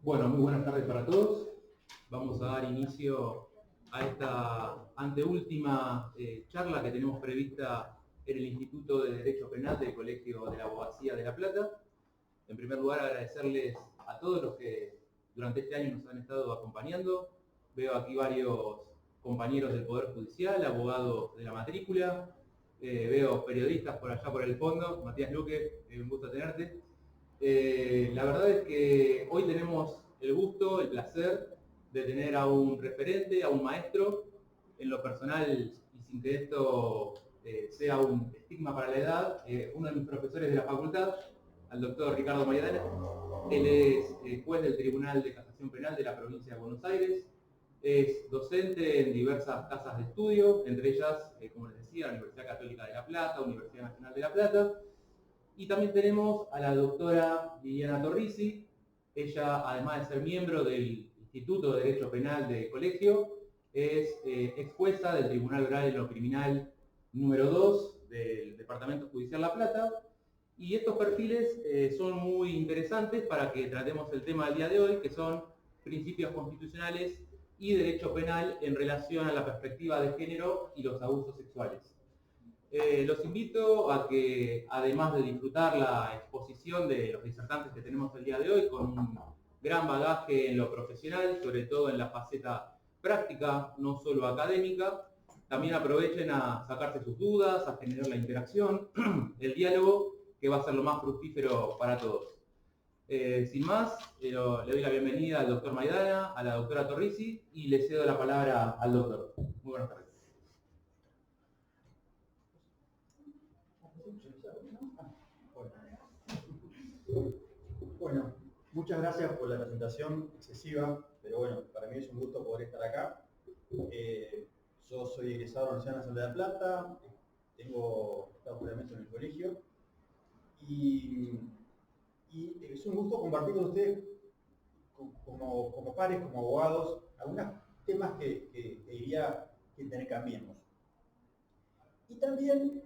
Bueno, muy buenas tardes para todos. Vamos a dar inicio a esta anteúltima charla que tenemos prevista en el Instituto de Derecho Penal del Colegio de la Abogacía de La Plata. En primer lugar, agradecerles a todos los que durante este año nos han estado acompañando. Veo aquí varios compañeros del Poder Judicial, abogados de la matrícula, veo periodistas por allá por el fondo. Matías Luque, un gusto tenerte. La verdad es que hoy tenemos el gusto, el placer de tener a un referente, a un maestro, en lo personal, y sin que esto sea un estigma para la edad, uno de mis profesores de la facultad, al doctor Ricardo Maidana. Él es juez del Tribunal de Casación Penal de la provincia de Buenos Aires, es docente en diversas casas de estudio, entre ellas, como les decía, la Universidad Católica de La Plata, Universidad Nacional de La Plata. Y también tenemos a la doctora Liliana Torrisi. Ella, además de ser miembro del Instituto de Derecho Penal del Colegio, es ex jueza del Tribunal Oral en lo Criminal número 2 del Departamento Judicial La Plata. Y estos perfiles son muy interesantes para que tratemos el tema del día de hoy, que son principios constitucionales y derecho penal en relación a la perspectiva de género y los abusos sexuales. Los invito a que, además de disfrutar la exposición de los disertantes que tenemos el día de hoy, con un gran bagaje en lo profesional, sobre todo en la faceta práctica, no solo académica, también aprovechen a sacarse sus dudas, a generar la interacción, el diálogo, que va a ser lo más fructífero para todos. Sin más, le doy la bienvenida al doctor Maidana, a la doctora Torrisi, y le cedo la palabra al doctor. Muy buenas tardes. Bueno, muchas gracias por la presentación excesiva, pero bueno, para mí es un gusto poder estar acá. Yo soy egresado de la Universidad Nacional de La Plata, tengo estado previamente en el colegio y es un gusto compartir con ustedes como pares, como abogados, algunos temas que diría que cambiemos. Y también,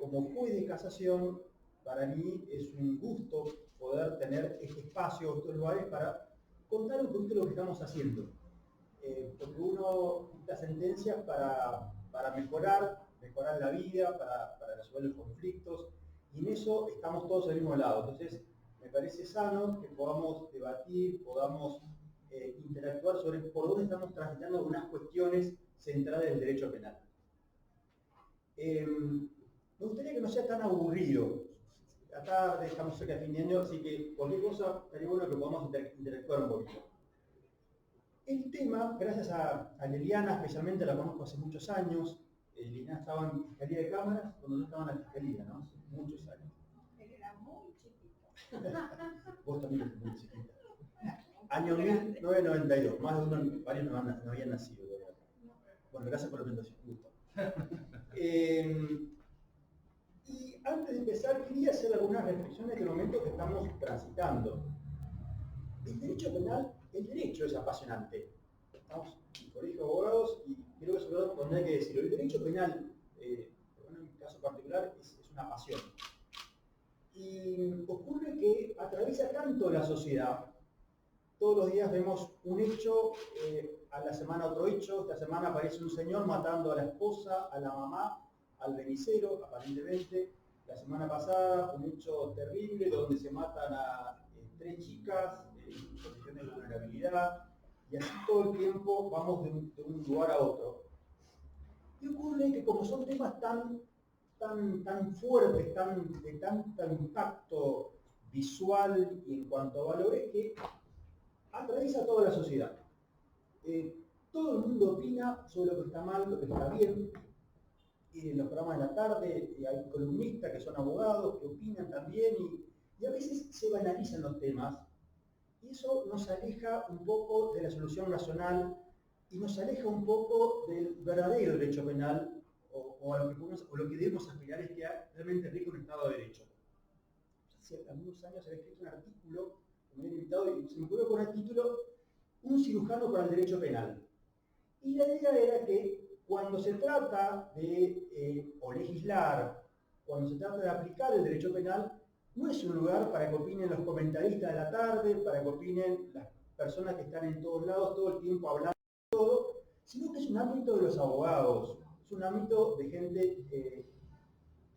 como juez de casación, para mí es un gusto poder tener este espacio, estos lugares para contar un poquito lo que estamos haciendo. Porque uno dicta sentencias para mejorar la vida, para resolver los conflictos, y en eso estamos todos al mismo lado. Entonces, me parece sano que podamos debatir, podamos interactuar sobre por dónde estamos transitando algunas cuestiones centrales del derecho penal. Me gustaría que no sea tan aburrido. Acá estamos cerca de fin de año, así que cualquier cosa sería bueno que podamos interactuar un poquito. El tema, gracias a Liliana, especialmente la conozco hace muchos años. Liliana estaba en Fiscalía de Cámaras cuando yo estaba en la Fiscalía, ¿no? Hace muchos años. Él era muy chiquito. Vos también eres muy chiquita. Año 1992, más de uno, varios no habían nacido todavía. Bueno, gracias por la presentación, gusto. Y antes de empezar, quería hacer algunas reflexiones del momento que estamos transitando. El derecho penal, el derecho es apasionante. Estamos en el colegio de abogados y creo que eso es donde hay que decirlo. El derecho penal, bueno, en mi caso particular, es una pasión. Y ocurre que atraviesa tanto la sociedad. Todos los días vemos un hecho, a la semana otro hecho. Esta semana aparece un señor matando a la esposa, a la mamá, al benicero, aparentemente. La semana pasada, un hecho terrible donde se matan a 3 chicas en condiciones de vulnerabilidad, y así todo el tiempo vamos de un lugar a otro. Y ocurre que como son temas tan fuertes, de tanto impacto visual y en cuanto a valores, que atraviesa toda la sociedad. Todo el mundo opina sobre lo que está mal, lo que está bien. En los programas de la tarde hay columnistas que son abogados, que opinan también, y a veces se banalizan los temas, y eso nos aleja un poco de la solución racional y nos aleja un poco del verdadero derecho penal, o lo que debemos aspirar es que realmente rija un Estado de Derecho. Hace algunos años había escrito un artículo que me habían invitado y se me ocurrió poner el título "Un cirujano para el derecho penal". Y la idea era que cuando se trata de o legislar, cuando se trata de aplicar el derecho penal, no es un lugar para que opinen los comentaristas de la tarde, para que opinen las personas que están en todos lados todo el tiempo hablando de todo, sino que es un ámbito de los abogados, es un ámbito de gente que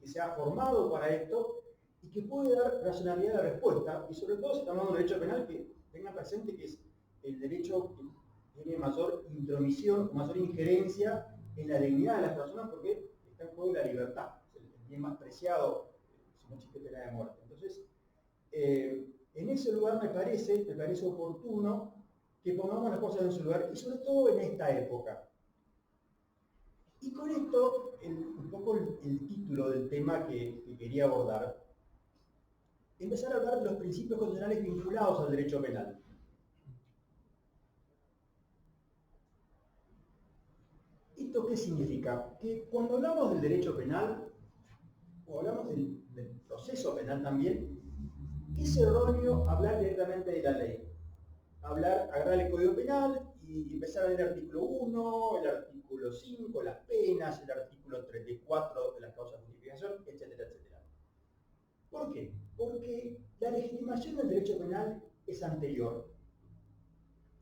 se ha formado para esto y que puede dar racionalidad a la respuesta, y sobre todo si estamos hablando de derecho penal, que tengan presente que es el derecho que tiene mayor intromisión, mayor injerencia en la dignidad de las personas, porque está en juego la libertad, es el bien más preciado, si no existe pena de muerte. Entonces, en ese lugar me parece oportuno que pongamos las cosas en su lugar, y sobre todo en esta época. Y con esto, un poco el título del tema que quería abordar, empezar a hablar de los principios constitucionales vinculados al derecho penal. ¿Esto qué significa? Que cuando hablamos del derecho penal, o hablamos del proceso penal también, es erróneo hablar directamente de la ley. Agarrar el Código Penal y empezar a leer el artículo 1, el artículo 5, las penas, el artículo 34 de las causas de justificación, etcétera, etcétera. ¿Por qué? Porque la legitimación del derecho penal es anterior.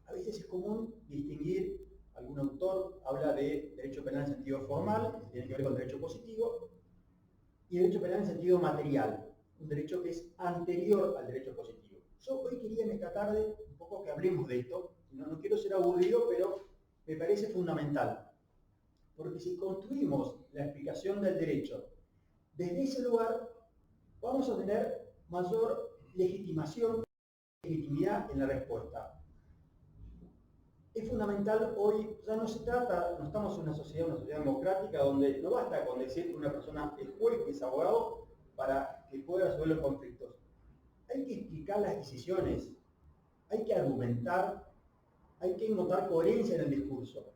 A veces es común distinguir, algún autor habla de derecho penal en sentido formal, que tiene que ver con derecho positivo, y derecho penal en sentido material, un derecho que es anterior al derecho positivo. Yo hoy quería en esta tarde un poco que hablemos de esto, no quiero ser aburrido, pero me parece fundamental. Porque si construimos la explicación del derecho desde ese lugar, vamos a tener mayor legitimación, legitimidad en la respuesta. Es fundamental hoy, ya no se trata, no estamos en una sociedad democrática donde no basta con decir que una persona es juez, que es abogado, para que pueda resolver los conflictos. Hay que explicar las decisiones, hay que argumentar, hay que notar coherencia en el discurso.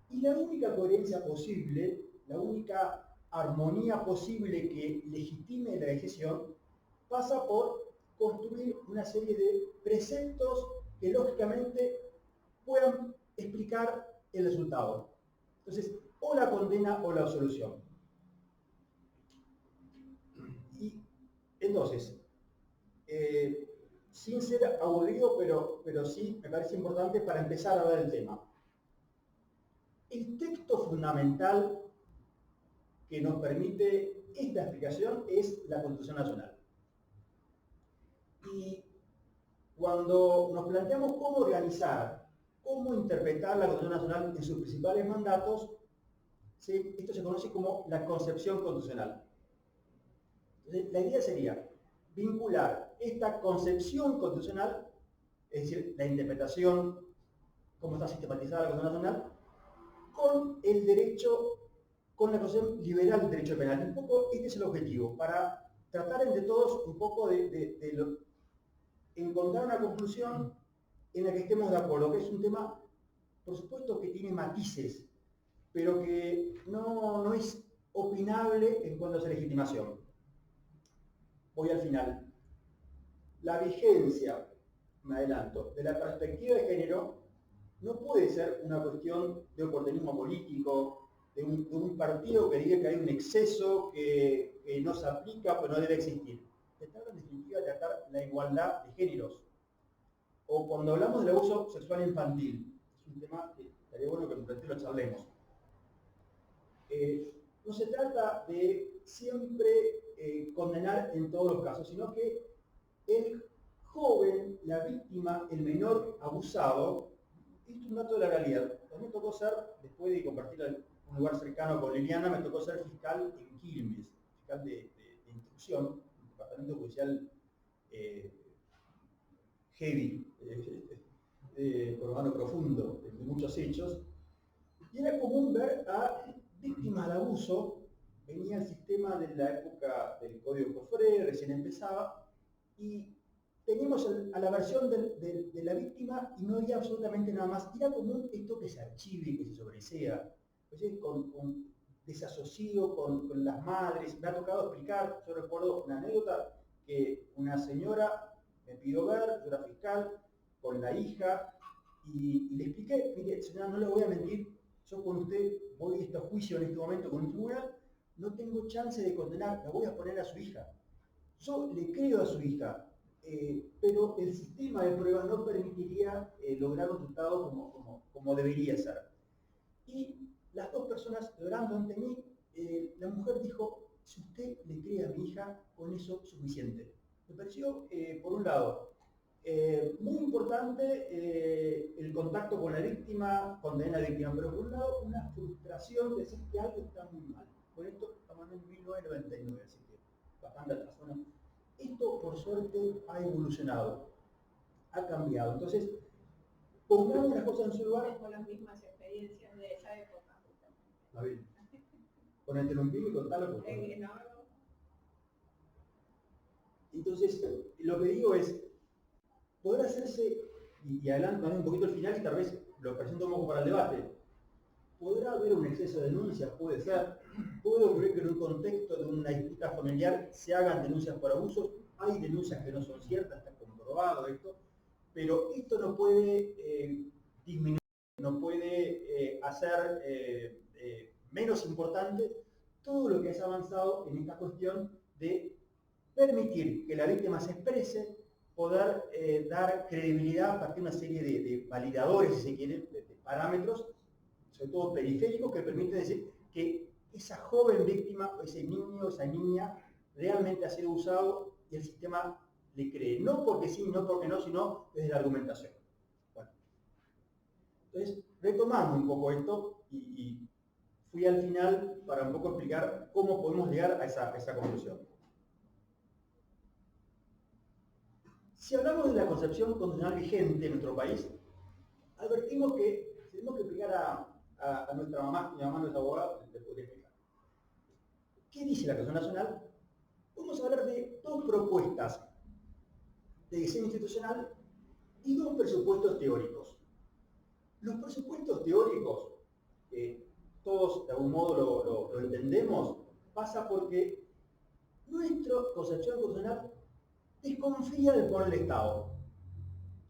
Y la única coherencia posible, la única armonía posible que legitime la decisión, pasa por construir una serie de preceptos que lógicamente puedan explicar el resultado. Entonces, o la condena o la absolución. Y entonces, sin ser aburrido, pero sí me parece importante para empezar a ver el tema. El texto fundamental que nos permite esta explicación es la Constitución Nacional. Y cuando nos planteamos cómo organizar, cómo interpretar la Constitución Nacional en sus principales mandatos, ¿sí? Esto se conoce como la concepción constitucional. Entonces, la idea sería vincular esta concepción constitucional, es decir, la interpretación, cómo está sistematizada la Constitución Nacional, con el derecho, con la concepción liberal del derecho penal. Un poco este es el objetivo, para tratar entre todos un poco de encontrar una conclusión en la que estemos de acuerdo, que es un tema, por supuesto, que tiene matices, pero que no es opinable en cuanto a su legitimación. Voy al final. La vigencia, me adelanto, de la perspectiva de género no puede ser una cuestión de oportunismo político, de un partido que diga que hay un exceso que no se aplica, pero no debe existir. Se trata en definitiva de tratar la igualdad de géneros. O cuando hablamos del abuso sexual infantil, es un tema que estaría bueno que lo charlemos. No se trata de siempre condenar en todos los casos, sino que el joven, la víctima, el menor abusado, esto es un dato de la realidad. A mí me tocó ser, después de compartir un lugar cercano con Liliana, me tocó ser fiscal en Quilmes, fiscal de instrucción, un departamento judicial heavy, urbano profundo, de muchos hechos, y era común ver a víctimas de abuso. Venía el sistema de la época del Código Cofré, recién empezaba, y teníamos a la versión de la víctima y no había absolutamente nada más. Era común esto que se archive, que se sobresea, con desasosiego con las madres. Me ha tocado explicar, yo recuerdo una anécdota, que una señora me pidió ver, yo era fiscal, con la hija, y le expliqué, mire, señora, no le voy a mentir, yo con usted voy a este juicio en este momento con un tribunal, no tengo chance de condenar, la voy a poner a su hija. Yo le creo a su hija, pero el sistema de pruebas no permitiría lograr un resultado como debería ser. Y las dos personas llorando ante mí, la mujer dijo, si usted le cree a mi hija, con eso suficiente. Me pareció, por un lado, muy importante el contacto con la víctima, condenar a la víctima, pero por un lado una frustración de decir que algo está muy mal. Por esto estamos en 1999, así que bastante atrás, ¿no? Esto, por suerte, ha evolucionado, ha cambiado. Entonces, pongamos las cosas en su lugar. Tengo las mismas experiencias de esa época, justamente. A ver, ponete un pie y contalo, por favor. No. Entonces, lo que digo es, poder hacerse, y adelanto un poquito el final y tal vez lo presento un poco para el debate, ¿podrá haber un exceso de denuncias? Puede ser. ¿Puede ocurrir que en un contexto de una disputa familiar se hagan denuncias por abusos? Hay denuncias que no son ciertas, está comprobado esto, pero esto no puede disminuir, no puede hacer menos importante todo lo que es avanzado en esta cuestión de permitir que la víctima se exprese, poder dar credibilidad a partir de una serie de validadores, si se quiere, de parámetros, sobre todo periféricos, que permiten decir que esa joven víctima, o ese niño, esa niña, realmente ha sido usado y el sistema le cree. No porque sí, no porque no, sino desde la argumentación. Bueno. Entonces, retomando un poco esto y fui al final para un poco explicar cómo podemos llegar a esa conclusión. Si hablamos de la concepción constitucional vigente en nuestro país, advertimos que tenemos que explicar a nuestra mamá, mi mamá no es abogada, le podría explicar. ¿Qué dice la Constitución Nacional? Vamos a hablar de dos propuestas de diseño institucional y dos presupuestos teóricos. Los presupuestos teóricos, todos de algún modo lo entendemos, pasa porque nuestra concepción constitucional desconfía del poder del Estado.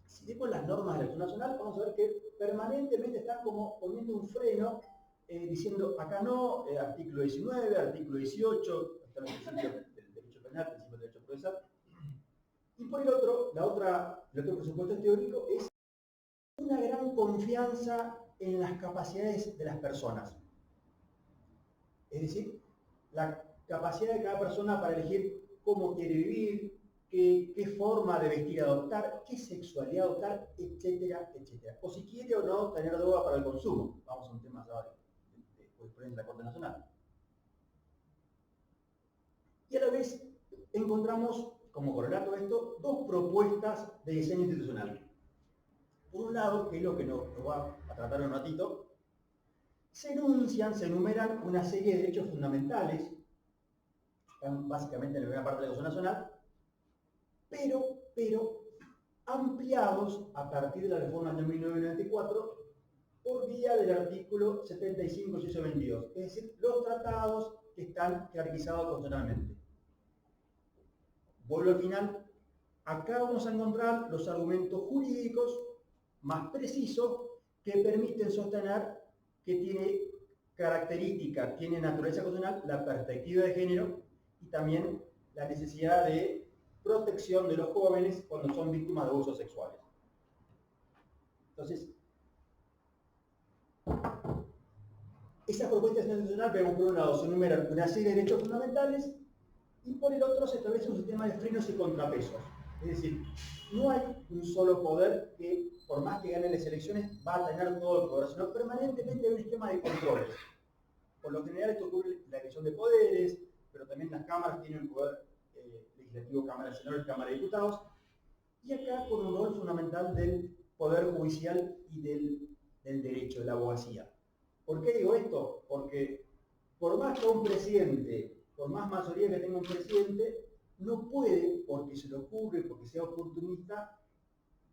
Si vemos las normas de la Constitución Nacional, vamos a ver que permanentemente están como poniendo un freno, diciendo acá no, artículo 19, artículo 18, están los principios del derecho penal, principios del derecho procesal. Y por el otro, el otro presupuesto teórico es una gran confianza en las capacidades de las personas. Es decir, la capacidad de cada persona para elegir cómo quiere vivir, qué forma de vestir adoptar, qué sexualidad adoptar, etcétera, etcétera. O si quiere o no tener droga para el consumo. Vamos a un tema ahora de jurisprudencia de la Corte Nacional. Y a la vez encontramos, como correlato de esto, dos propuestas de diseño institucional. Por un lado, que es lo que nos va a tratar un ratito, se enumeran una serie de derechos fundamentales, están básicamente en la primera parte de la Constitución Nacional, pero ampliados a partir de la reforma de 1994 por vía del artículo 75, inciso 22, es decir, los tratados que están jerarquizados constitucionalmente. Vuelvo al final, acá vamos a encontrar los argumentos jurídicos más precisos que permiten sostener que tiene característica, tiene naturaleza constitucional la perspectiva de género y también la necesidad de protección de los jóvenes cuando son víctimas de abusos sexuales. Entonces, esa propuesta institucional, vemos por un lado, se enumeran una serie de derechos fundamentales y por el otro se establece un sistema de frenos y contrapesos. Es decir, no hay un solo poder que, por más que gane las elecciones, va a tener todo el poder, sino permanentemente hay un sistema de controles. Por lo general esto ocurre en la división de poderes, pero también las cámaras tienen poder legislativo, Cámara de Senadores, Cámara de Diputados, y acá con un rol fundamental del Poder Judicial y del derecho, de la abogacía. ¿Por qué digo esto? Porque por más que un presidente, por más mayoría que tenga un presidente, no puede, porque se le ocurre, porque sea oportunista,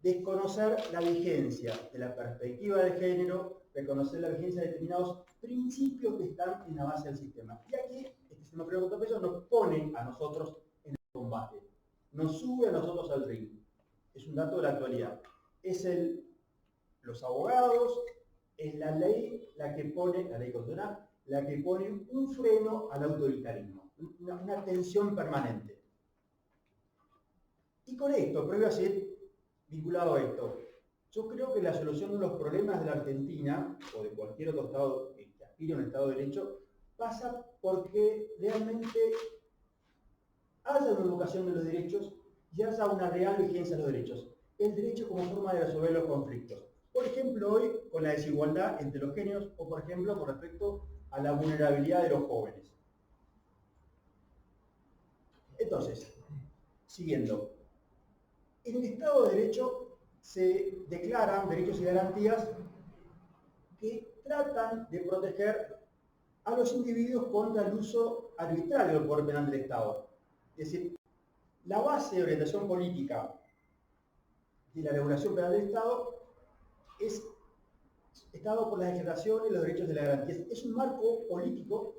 desconocer la vigencia de la perspectiva de género, reconocer la vigencia de determinados principios que están en la base del sistema. Y aquí, este sistema de contrapesos nos pone a nosotros en el combate, nos sube a nosotros al ring. Es un dato de la actualidad. Es los abogados, es la ley la que pone, la ley constitucional, la que pone un freno al autoritarismo, una tensión permanente. Y con esto, previo a ser vinculado a esto, yo creo que la solución de los problemas de la Argentina, o de cualquier otro Estado que aspire a un Estado de Derecho, pasa porque realmente haya una educación de los derechos y haya una real vigencia de los derechos. El derecho como forma de resolver los conflictos. Por ejemplo, hoy con la desigualdad entre los géneros, o por ejemplo con respecto a la vulnerabilidad de los jóvenes. Entonces, siguiendo, en el Estado de Derecho se declaran derechos y garantías que tratan de proteger a los individuos contra el uso arbitrario del poder penal del Estado. Es decir, la base de orientación política de la regulación penal del Estado es Estado por las declaraciones y los derechos de las garantías. Es un marco político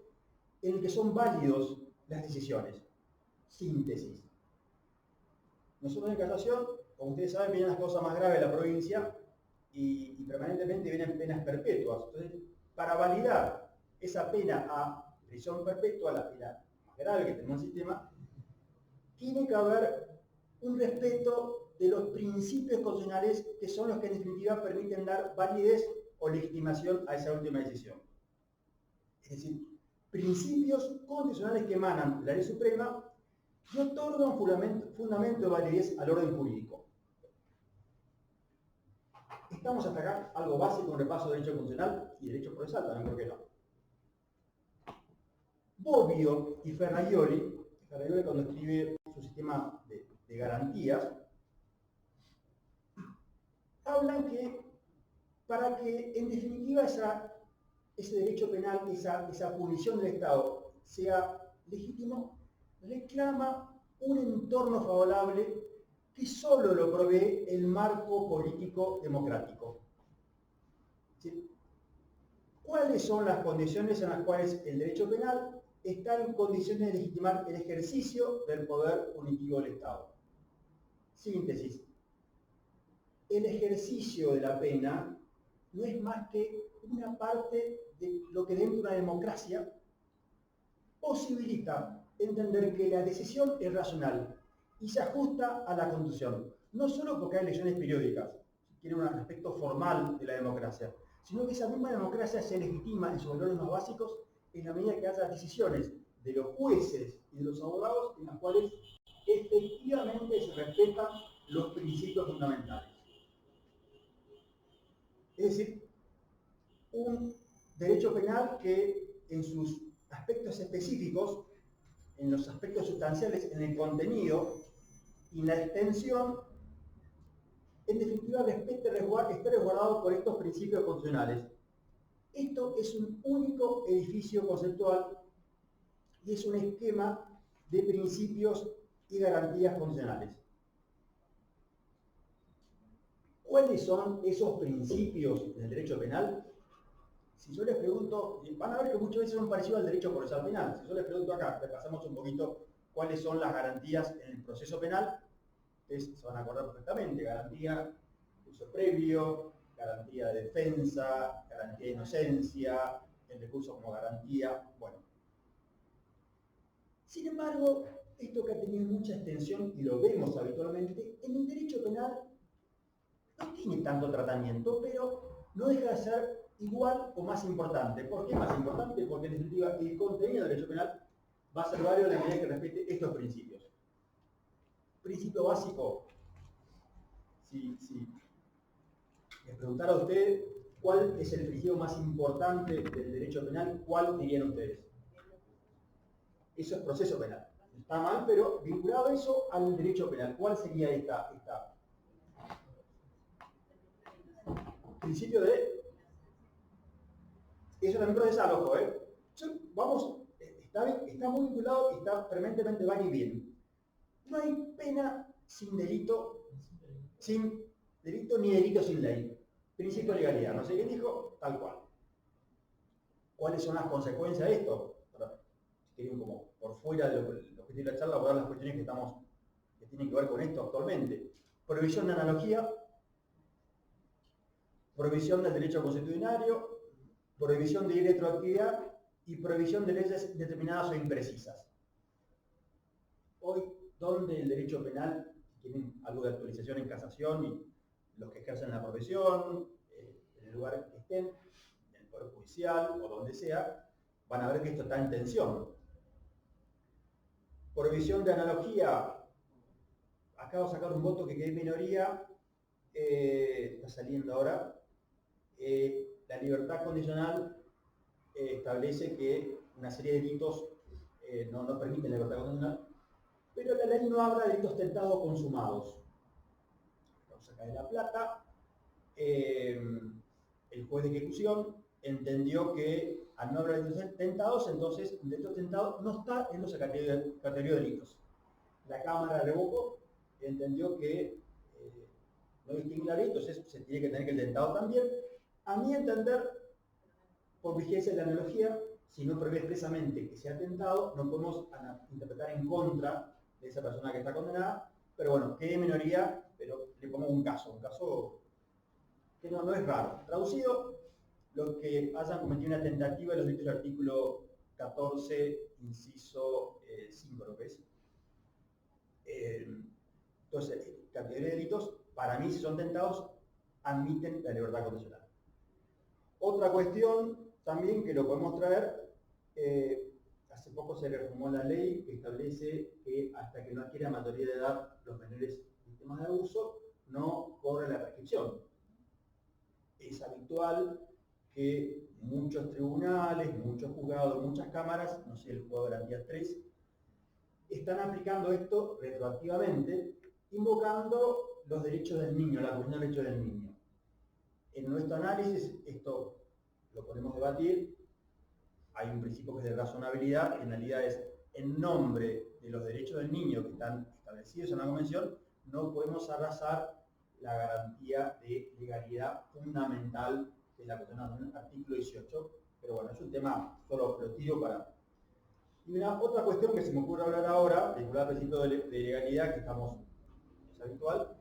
en el que son válidos las decisiones. Síntesis. Nosotros en casación, como ustedes saben, vienen las cosas más graves de la provincia y permanentemente vienen penas perpetuas. Entonces, para validar esa pena a prisión perpetua, la pena más grave que tenemos en el sistema, tiene que haber un respeto de los principios constitucionales que son los que en definitiva permiten dar validez o legitimación a esa última decisión. Es decir, principios constitucionales que emanan de la ley suprema y otorgan fundamento de validez al orden jurídico. Estamos hasta acá, algo básico, un repaso de derecho constitucional y derecho procesal también, ¿por qué no? Bobbio y Ferraioli cuando escribe su sistema de garantías, hablan que para que en definitiva ese derecho penal, esa punición del Estado sea legítimo, reclama un entorno favorable que solo lo provee el marco político democrático. ¿Sí? ¿Cuáles son las condiciones en las cuales el derecho penal está en condiciones de legitimar el ejercicio del poder punitivo del Estado? Síntesis. El ejercicio de la pena no es más que una parte de lo que dentro de una democracia posibilita entender que la decisión es racional y se ajusta a la Constitución. No solo porque hay elecciones periódicas, si quiere un aspecto formal de la democracia, sino que esa misma democracia se legitima en sus valores más básicos en la medida que haya decisiones de los jueces y de los abogados en las cuales efectivamente se respetan los principios fundamentales. Es decir, un derecho penal que en sus aspectos específicos, en los aspectos sustanciales, en el contenido y en la extensión, en definitiva respete, esté resguardado por estos principios constitucionales. Esto es un único edificio conceptual y es un esquema de principios y garantías constitucionales. ¿Cuáles son esos principios del derecho penal? Si yo les pregunto, van a ver que muchas veces son parecidos al derecho procesal penal. Si yo les pregunto acá, repasamos un poquito cuáles son las garantías en el proceso penal, ustedes se van a acordar perfectamente: garantía de uso previo, garantía de defensa, garantía de inocencia, el recurso como garantía, bueno. Sin embargo, esto que ha tenido mucha extensión y lo vemos habitualmente, en el derecho penal no tiene tanto tratamiento, pero no deja de ser igual o más importante. ¿Por qué más importante? Porque en definitiva el contenido del derecho penal va a ser válido en la medida que respete estos principios. Principio básico, si les preguntara a ustedes cuál es el principio más importante del derecho penal, ¿cuál dirían ustedes? Eso es proceso penal. Está mal, pero vinculado eso al derecho penal, ¿cuál sería esta? Principio de... Eso también procesal, ojo, vamos, está muy vinculado y está permanentemente va y bien. No hay pena sin delito ni delito sin ley. Principio de legalidad, no sé qué dijo, tal cual. ¿Cuáles son las consecuencias de esto? Si quieren, como por fuera de lo que tiene la charla, abordar las cuestiones que tienen que ver con esto actualmente. Prohibición de analogía, prohibición del derecho consuetudinario, prohibición de irretroactividad y prohibición de leyes determinadas o imprecisas. Hoy, ¿dónde el derecho penal, si tienen algo de actualización en casación y los que ejercen la profesión, en el lugar que estén, en el Poder Judicial o donde sea, van a ver que esto está en tensión. Por visión de analogía, acabo de sacar un voto que quedé en minoría, está saliendo ahora. La libertad condicional establece que una serie de delitos no permiten la libertad condicional, pero la ley no habla de delitos tentados o consumados. Vamos a caer la plata. El juez de ejecución entendió que al no haber delitos tentados, entonces un delito tentado no está en los categoría de delitos. La Cámara revocó, entendió que no distingue la ley, entonces se tiene que tener que el tentado también. A mi entender, por vigencia de la analogía, si no prevé expresamente que sea tentado, no podemos interpretar en contra de esa persona que está condenada, pero bueno, quede minoría, pero le pongo un caso que no es raro. Traducido, los que hayan cometido una tentativa de los delitos del artículo 14, inciso 5, lo que es. Entonces, categoría de delitos, para mí, si son tentados, admiten la libertad condicional. Otra cuestión también que lo podemos traer, hace poco se reformó la ley que establece que hasta que no adquiera mayoría de edad los menores víctimas de abuso, no corre la prescripción. Es habitual que muchos tribunales, muchos juzgados, muchas cámaras, no sé, el juzgado de Garantías 3, están aplicando esto retroactivamente, invocando los derechos del niño, la cuestión de los derechos del niño. En nuestro análisis, esto lo podemos debatir, hay un principio que es de razonabilidad, que en realidad es en nombre de los derechos del niño que están establecidos en la Convención, no podemos arrasar la garantía de legalidad fundamental de la Constitución, artículo 18, pero bueno, es un tema, solo lo tiro para... Y otra cuestión que se me ocurre hablar ahora, vinculada al principio de legalidad, que es habitual,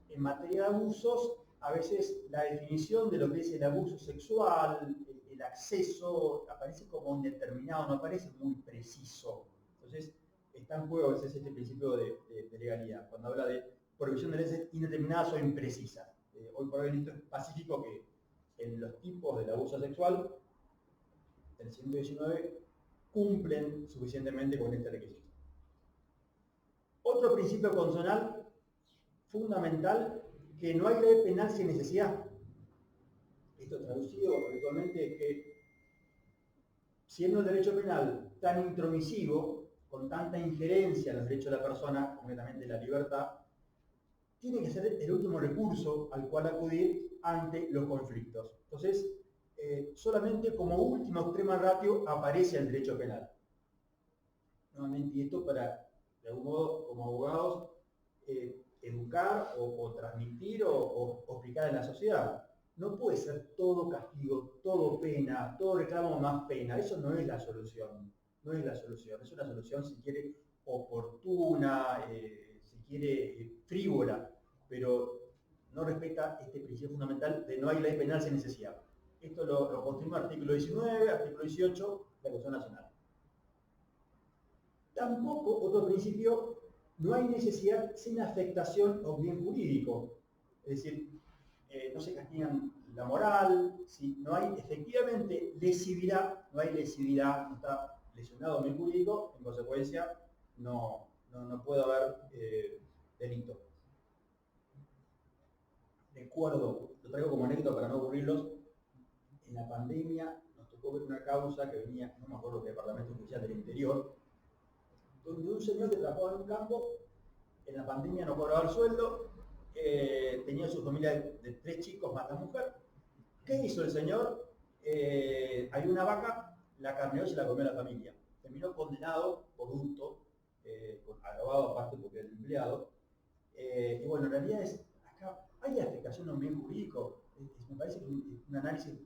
en materia de abusos, a veces la definición de lo que es el abuso sexual, el acceso, aparece como indeterminado, no aparece muy preciso. Entonces, está en juego a veces este principio de legalidad, cuando habla de prohibición de leyes indeterminadas o imprecisas. Hoy por hoy esto es pacífico que en los tipos del abuso sexual, el 119 cumplen suficientemente con este requisito. Otro principio constitucional fundamental, que no hay ley penal sin necesidad. Esto traducido habitualmente es que, siendo el derecho penal tan intromisivo, con tanta injerencia en los derechos de la persona, concretamente la libertad, tiene que ser el último recurso al cual acudir ante los conflictos. Entonces, solamente como última extrema ratio aparece el derecho penal. Nuevamente, y esto para, de algún modo, como abogados, educar o transmitir o explicar en la sociedad. No puede ser todo castigo, todo pena, todo reclamo más pena. Eso no es la solución. No es la solución. Es una solución, si quiere, oportuna, si quiere, frívola, pero no respeta este principio fundamental de no hay ley penal sin necesidad. Esto lo confirma el artículo 19, artículo 18 de la Constitución Nacional. Tampoco, otro principio, no hay necesidad sin afectación o bien jurídico. Es decir, no se castigan la moral, si no hay efectivamente lesividad, no está lesionado bien jurídico, en consecuencia no puede haber delito. Recuerdo, lo traigo como anécdota para no aburrirlos, en la pandemia nos tocó ver una causa que venía, no me acuerdo qué departamento judicial del interior, donde un señor que trabajaba en un campo, en la pandemia no cobraba el sueldo, tenía su familia de 3 chicos más la mujer. ¿Qué hizo el señor? Hay una vaca, la carneó y se la comió la familia. Terminó condenado por hurto, agravado aparte porque era el empleado. Y bueno, en realidad acá hay afectación a un bien jurídico. Me parece que un análisis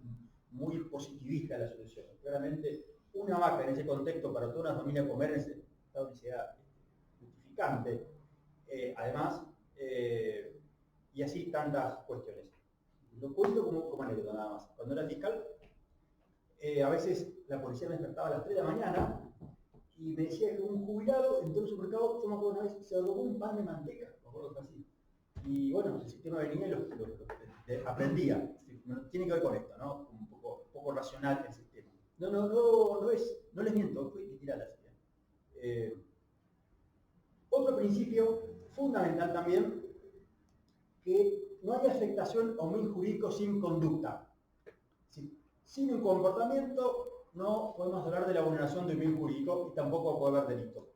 muy positivista de la solución. Claramente, una vaca en ese contexto para toda una familia comer en ese estado de necesidad justificante. Además, y así tantas cuestiones. Lo cuento como anécdota nada más. Cuando era fiscal, a veces la policía me despertaba a las 3 de la mañana y me decía que un jubilado entró en un supermercado, yo me acuerdo una vez, se robó un pan de manteca. Me acuerdo que así. Y bueno, el sistema venía y aprendía. Tiene que ver con esto, ¿no? Un poco racional el sistema. No les miento, fue literal así. Otro principio fundamental también, que no hay afectación o bien jurídico sin conducta. Sin un comportamiento no podemos hablar de la vulneración de un bien jurídico y tampoco puede haber delito.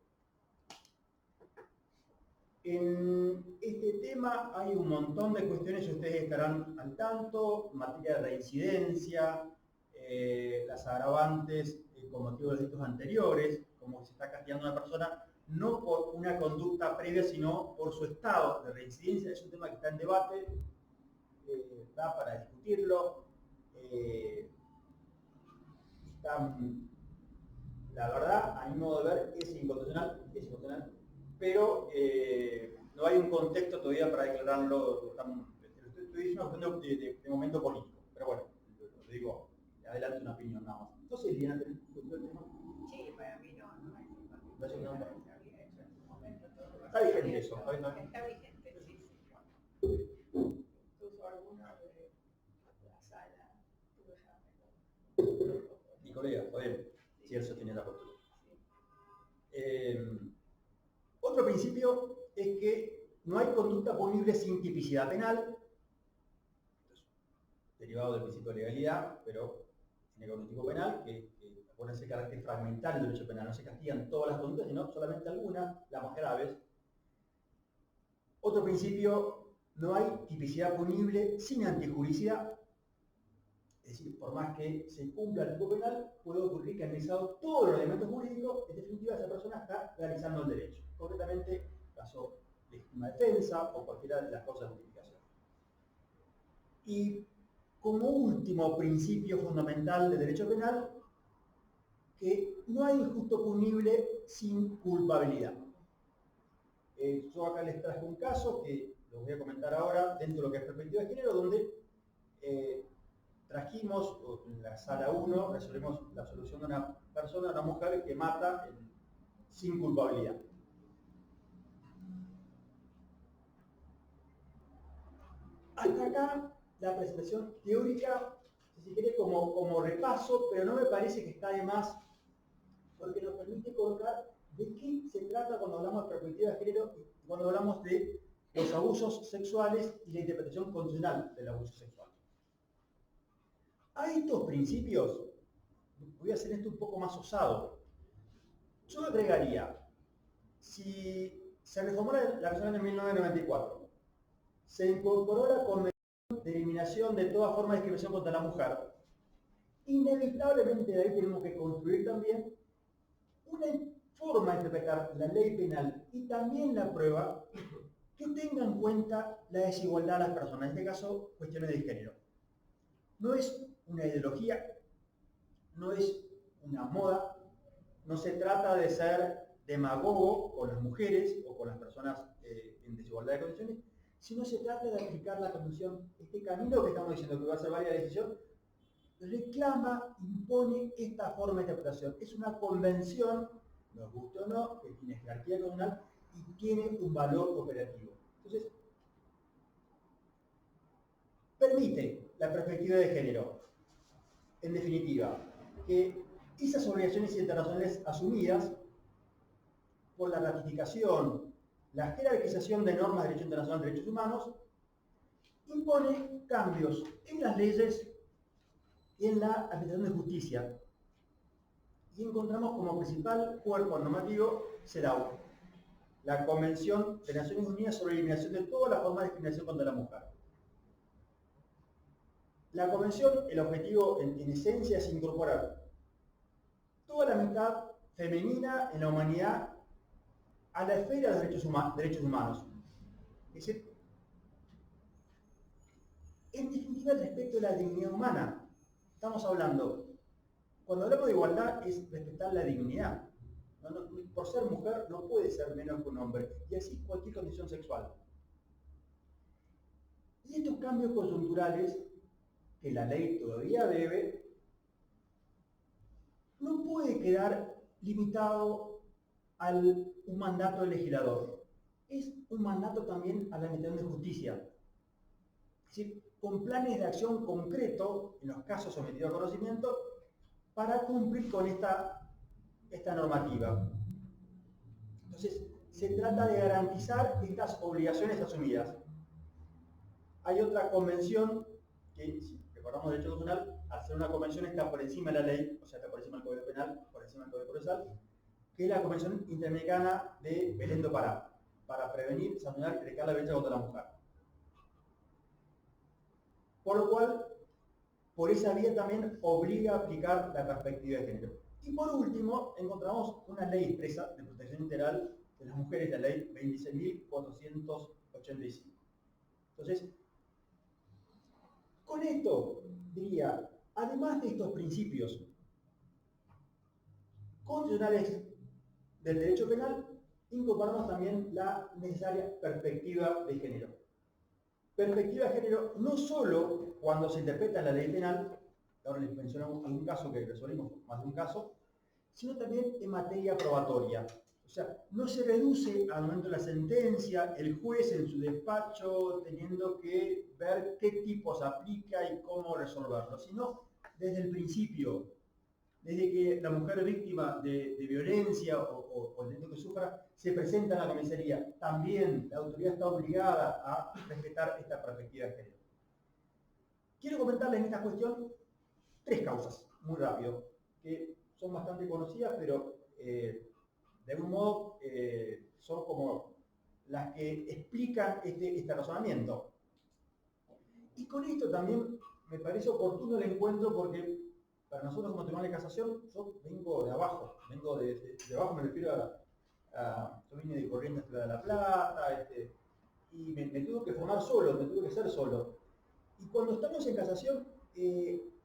En este tema hay un montón de cuestiones, ustedes estarán al tanto, materia de reincidencia, las agravantes con motivo de delitos anteriores, como se está castigando a una persona, no por una conducta previa, sino por su estado de reincidencia. Es un tema que está en debate, da para discutirlo. La verdad, a mi modo de ver, es inconstitucional, pero no hay un contexto todavía para declararlo. Estoy diciendo una cuestión de momento político, pero bueno, lo digo, adelante una opinión nada más. Entonces, Liliana, ¿tenés el tema? Sí, para mí no hay No es un nombre. Está vigente eso, Está vigente, sí. Incluso algunos de la sala, Mi colega, joder, si él sostiene la postura. Otro principio es que no hay conducta punible sin tipicidad penal, derivado del principio de legalidad, pero tiene que haber un tipo penal que pone ese carácter fragmentario del derecho penal. No se castigan todas las conductas, sino solamente algunas, las más graves. Otro principio, no hay tipicidad punible sin antijuricidad. Es decir, por más que se cumpla el tipo penal, puede ocurrir que analizado todos los elementos jurídicos, en definitiva esa persona está realizando el derecho. Concretamente, caso de legítima defensa o cualquiera de las causas de justificación. Y como último principio fundamental del derecho penal, que no hay injusto punible sin culpabilidad. Yo acá les traje un caso que los voy a comentar ahora dentro de lo que es perspectiva de género, donde trajimos en la sala 1, resolvemos la solución de una persona, una mujer que mata sin culpabilidad. Hasta acá la presentación teórica, si quiere, como repaso, pero no me parece que está de más, porque nos permite colocar de qué se trata cuando hablamos de perspectiva de género y cuando hablamos de los abusos sexuales y la interpretación constitucional del abuso sexual. A estos principios, voy a hacer esto un poco más osado. Yo agregaría, si se reformó la Constitución en 1994, se incorporó la Convención de Eliminación de toda forma de discriminación contra la mujer, inevitablemente de ahí tenemos que construir también una forma de interpretar la ley penal y también la prueba que tenga en cuenta la desigualdad de las personas, en este caso cuestiones de género. No es una ideología, no es una moda, no se trata de ser demagogo con las mujeres o con las personas en desigualdad de condiciones, sino se trata de aplicar la Constitución. Este camino que estamos diciendo que va a ser válida decisión, reclama, impone esta forma de interpretación. Es una convención, nos guste o no, que tiene jerarquía comunal y tiene un valor operativo. Entonces, permite la perspectiva de género, en definitiva, que esas obligaciones internacionales asumidas por la ratificación, la jerarquización de normas de derecho internacional de derechos humanos, impone cambios en las leyes y en la administración de justicia. Y encontramos como principal cuerpo normativo CEDAW, la Convención de Naciones Unidas sobre la Eliminación de todas las formas de discriminación contra la mujer. La Convención, el objetivo en esencia es incorporar toda la mitad femenina en la humanidad a la esfera de derechos humanos. Es decir, en definitiva, respecto a la dignidad humana. Estamos hablando, cuando hablamos de igualdad, es respetar la dignidad. Por ser mujer no puede ser menos que un hombre, y así cualquier condición sexual. Y estos cambios coyunturales, que la ley todavía debe, no puede quedar limitado a un mandato del legislador. es un mandato también a la Administración de Justicia. Es decir, con planes de acción concretos, en los casos sometidos a conocimiento, para cumplir con esta normativa. Entonces, se trata de garantizar estas obligaciones asumidas. Hay otra convención que, si recordamos derecho constitucional, al ser una convención está por encima de la ley, o sea, está por encima del Código Penal, por encima del Código Procesal, que es la Convención Interamericana de Belén do Pará, para prevenir, sancionar y erradicar la violencia contra la mujer. Por lo cual, por esa vía también obliga a aplicar la perspectiva de género. Y por último, encontramos una ley expresa de protección integral de las mujeres, la ley 26.485. Entonces, con esto, diría, además de estos principios constitucionales del derecho penal, incorporamos también la necesaria perspectiva de género. Perspectiva de género no solo cuando se interpreta la ley penal, ahora les mencionamos algún caso que resolvimos, más de un caso, sino también en materia probatoria. O sea, no se reduce al momento de la sentencia, el juez en su despacho teniendo que ver qué tipos aplica y cómo resolverlo, sino desde el principio, desde que la mujer víctima de violencia o el delito que sufra se presenta en la comisaría, también la autoridad está obligada a respetar esta perspectiva de género. Quiero comentarles en esta cuestión 3 causas, muy rápido, que son bastante conocidas, pero de algún modo son como las que explican este razonamiento. Y con esto también me parece oportuno el encuentro porque para nosotros como Tribunal de Casación, yo vengo de abajo, de abajo me refiero yo vine de Corrientes de La Plata, y me tuve que formar solo, me tuve que ser solo. Y cuando estamos en casación,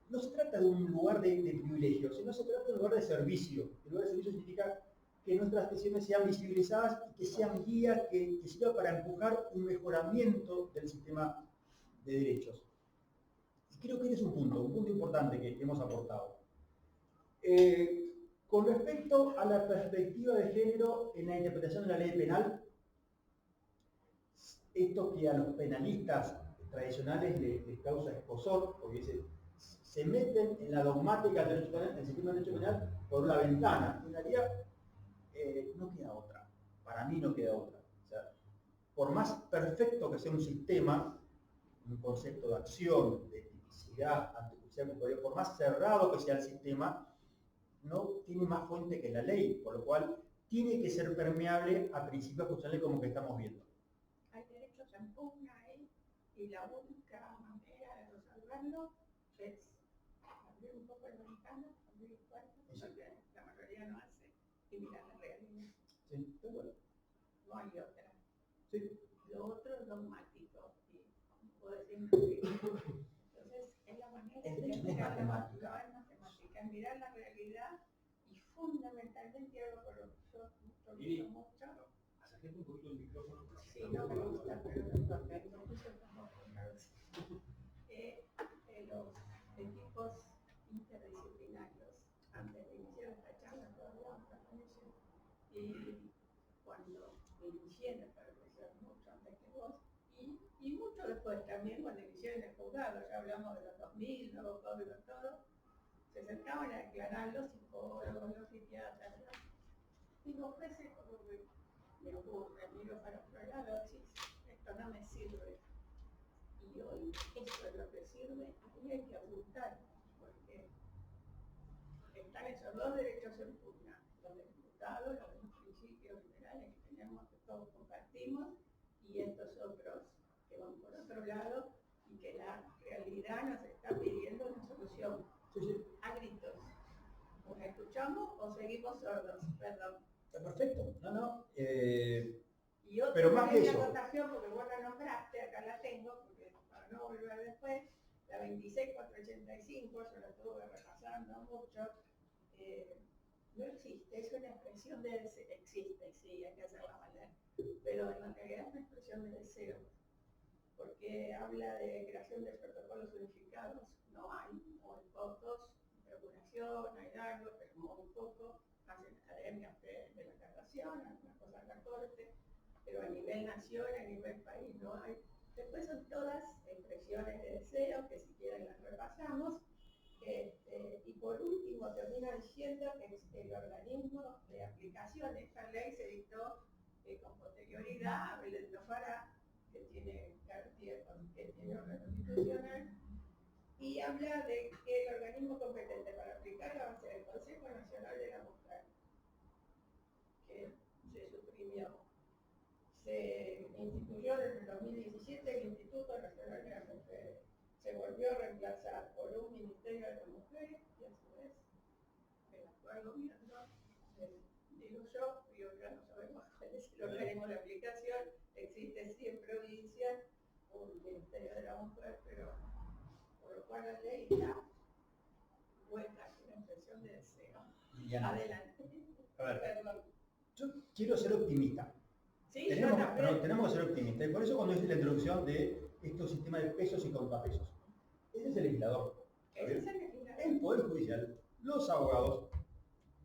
no se trata de un lugar de privilegio, sino se trata de un lugar de servicio. El lugar de servicio significa que nuestras decisiones sean visibilizadas y que sean guías que sirvan para empujar un mejoramiento del sistema de derechos. Y creo que este es un punto importante que hemos aportado. Con respecto a la perspectiva de género en la interpretación de la ley penal, esto que a los penalistas tradicionales les causa escozor, porque se meten en la dogmática del derecho penal, del sistema de derecho penal, por una ventana. En realidad, no queda otra. Para mí no queda otra. O sea, por más perfecto que sea un sistema, un concepto de acción, de tipicidad, antijuicial, por más cerrado que sea el sistema, no tiene más fuente que la ley, por lo cual tiene que ser permeable a principios constitucionales como que estamos viendo. Hay derechos en pugna ahí y la única manera de resolverlo es abrir un poco la ventana, abrir el cuarto, porque la mayoría no hace, y mirar la realidad. Sí, está bueno. No hay otra. Sí. Lo otro es dogmático, y como puedo decir, entonces es la manera El de derecho no es mirar matemática. no es matemática, es mirar la realidad y fundamentalmente algo por lo que yo lucho mucho. Acerquete un poquito el micrófono. Sí, no me gusta, pero no importa, no puse como los equipos interdisciplinarios. Antes de iniciar esta charla todavía otra comisión. Y cuando inicié en la profesión, mucho antes que vos, y mucho después también cuando inicié en el juzgado, ya hablamos de los 2000, nuevo código, todo, se sentaban a declarar los psicólogos, los psiquiatras, y los jueces como que me ocurre, miro para otro lado, esto no me sirve. Y hoy eso es lo que sirve, y hay que apuntar, porque están esos 2 derechos en pugna, los del imputado, los de los principios generales que tenemos, que todos compartimos, y estos otros que van por otro lado, y que la realidad nos está pidiendo una solución. Sí. A gritos. ¿O la escuchamos o seguimos sordos? Perdón. Está perfecto. No. Y otra pero más que eso. anotación, porque vos la nombraste, acá la tengo, porque para no volver después, la 26.485, yo la estuve repasando mucho, no existe, es una expresión de deseo, existe, sí, hay que hacerla valer, pero en realidad es una expresión de deseo, porque habla de creación de protocolos unificados, no hay, muy pocos, procuración, hay algo, pero muy poco, hacen academias de la casación, algunas cosas de la corte, pero a nivel nación, a nivel país no hay. Después son todas expresiones de deseo, que si quieren las repasamos. Y por último termina diciendo que el organismo de aplicación de esta ley se dictó con posterioridad a Belén do Pará, que tiene orden constitucional, y habla de que el organismo competente para aplicarla va a ser el Consejo Nacional de la Mujer, que se suprimió. Se instituyó desde el 2017 el Instituto Nacional de las Mujeres. Se volvió a reemplazar por un Ministerio de las Mujeres y a su vez el actual gobierno, digo yo, ya no sabemos cuál es el organismo de aplicación, existe 100 provincias, un Ministerio de la Mujer, pero por lo cual la ley está hueca, es una expresión de deseo. Liliana, Adelante. a ver, Perdón. yo quiero ser optimista. Sí, Tenemos que ser optimistas. Y por eso cuando hice la introducción de estos sistemas de pesos y contrapesos, ese es el legislador. Ese es el legislador. El Poder Judicial, los abogados,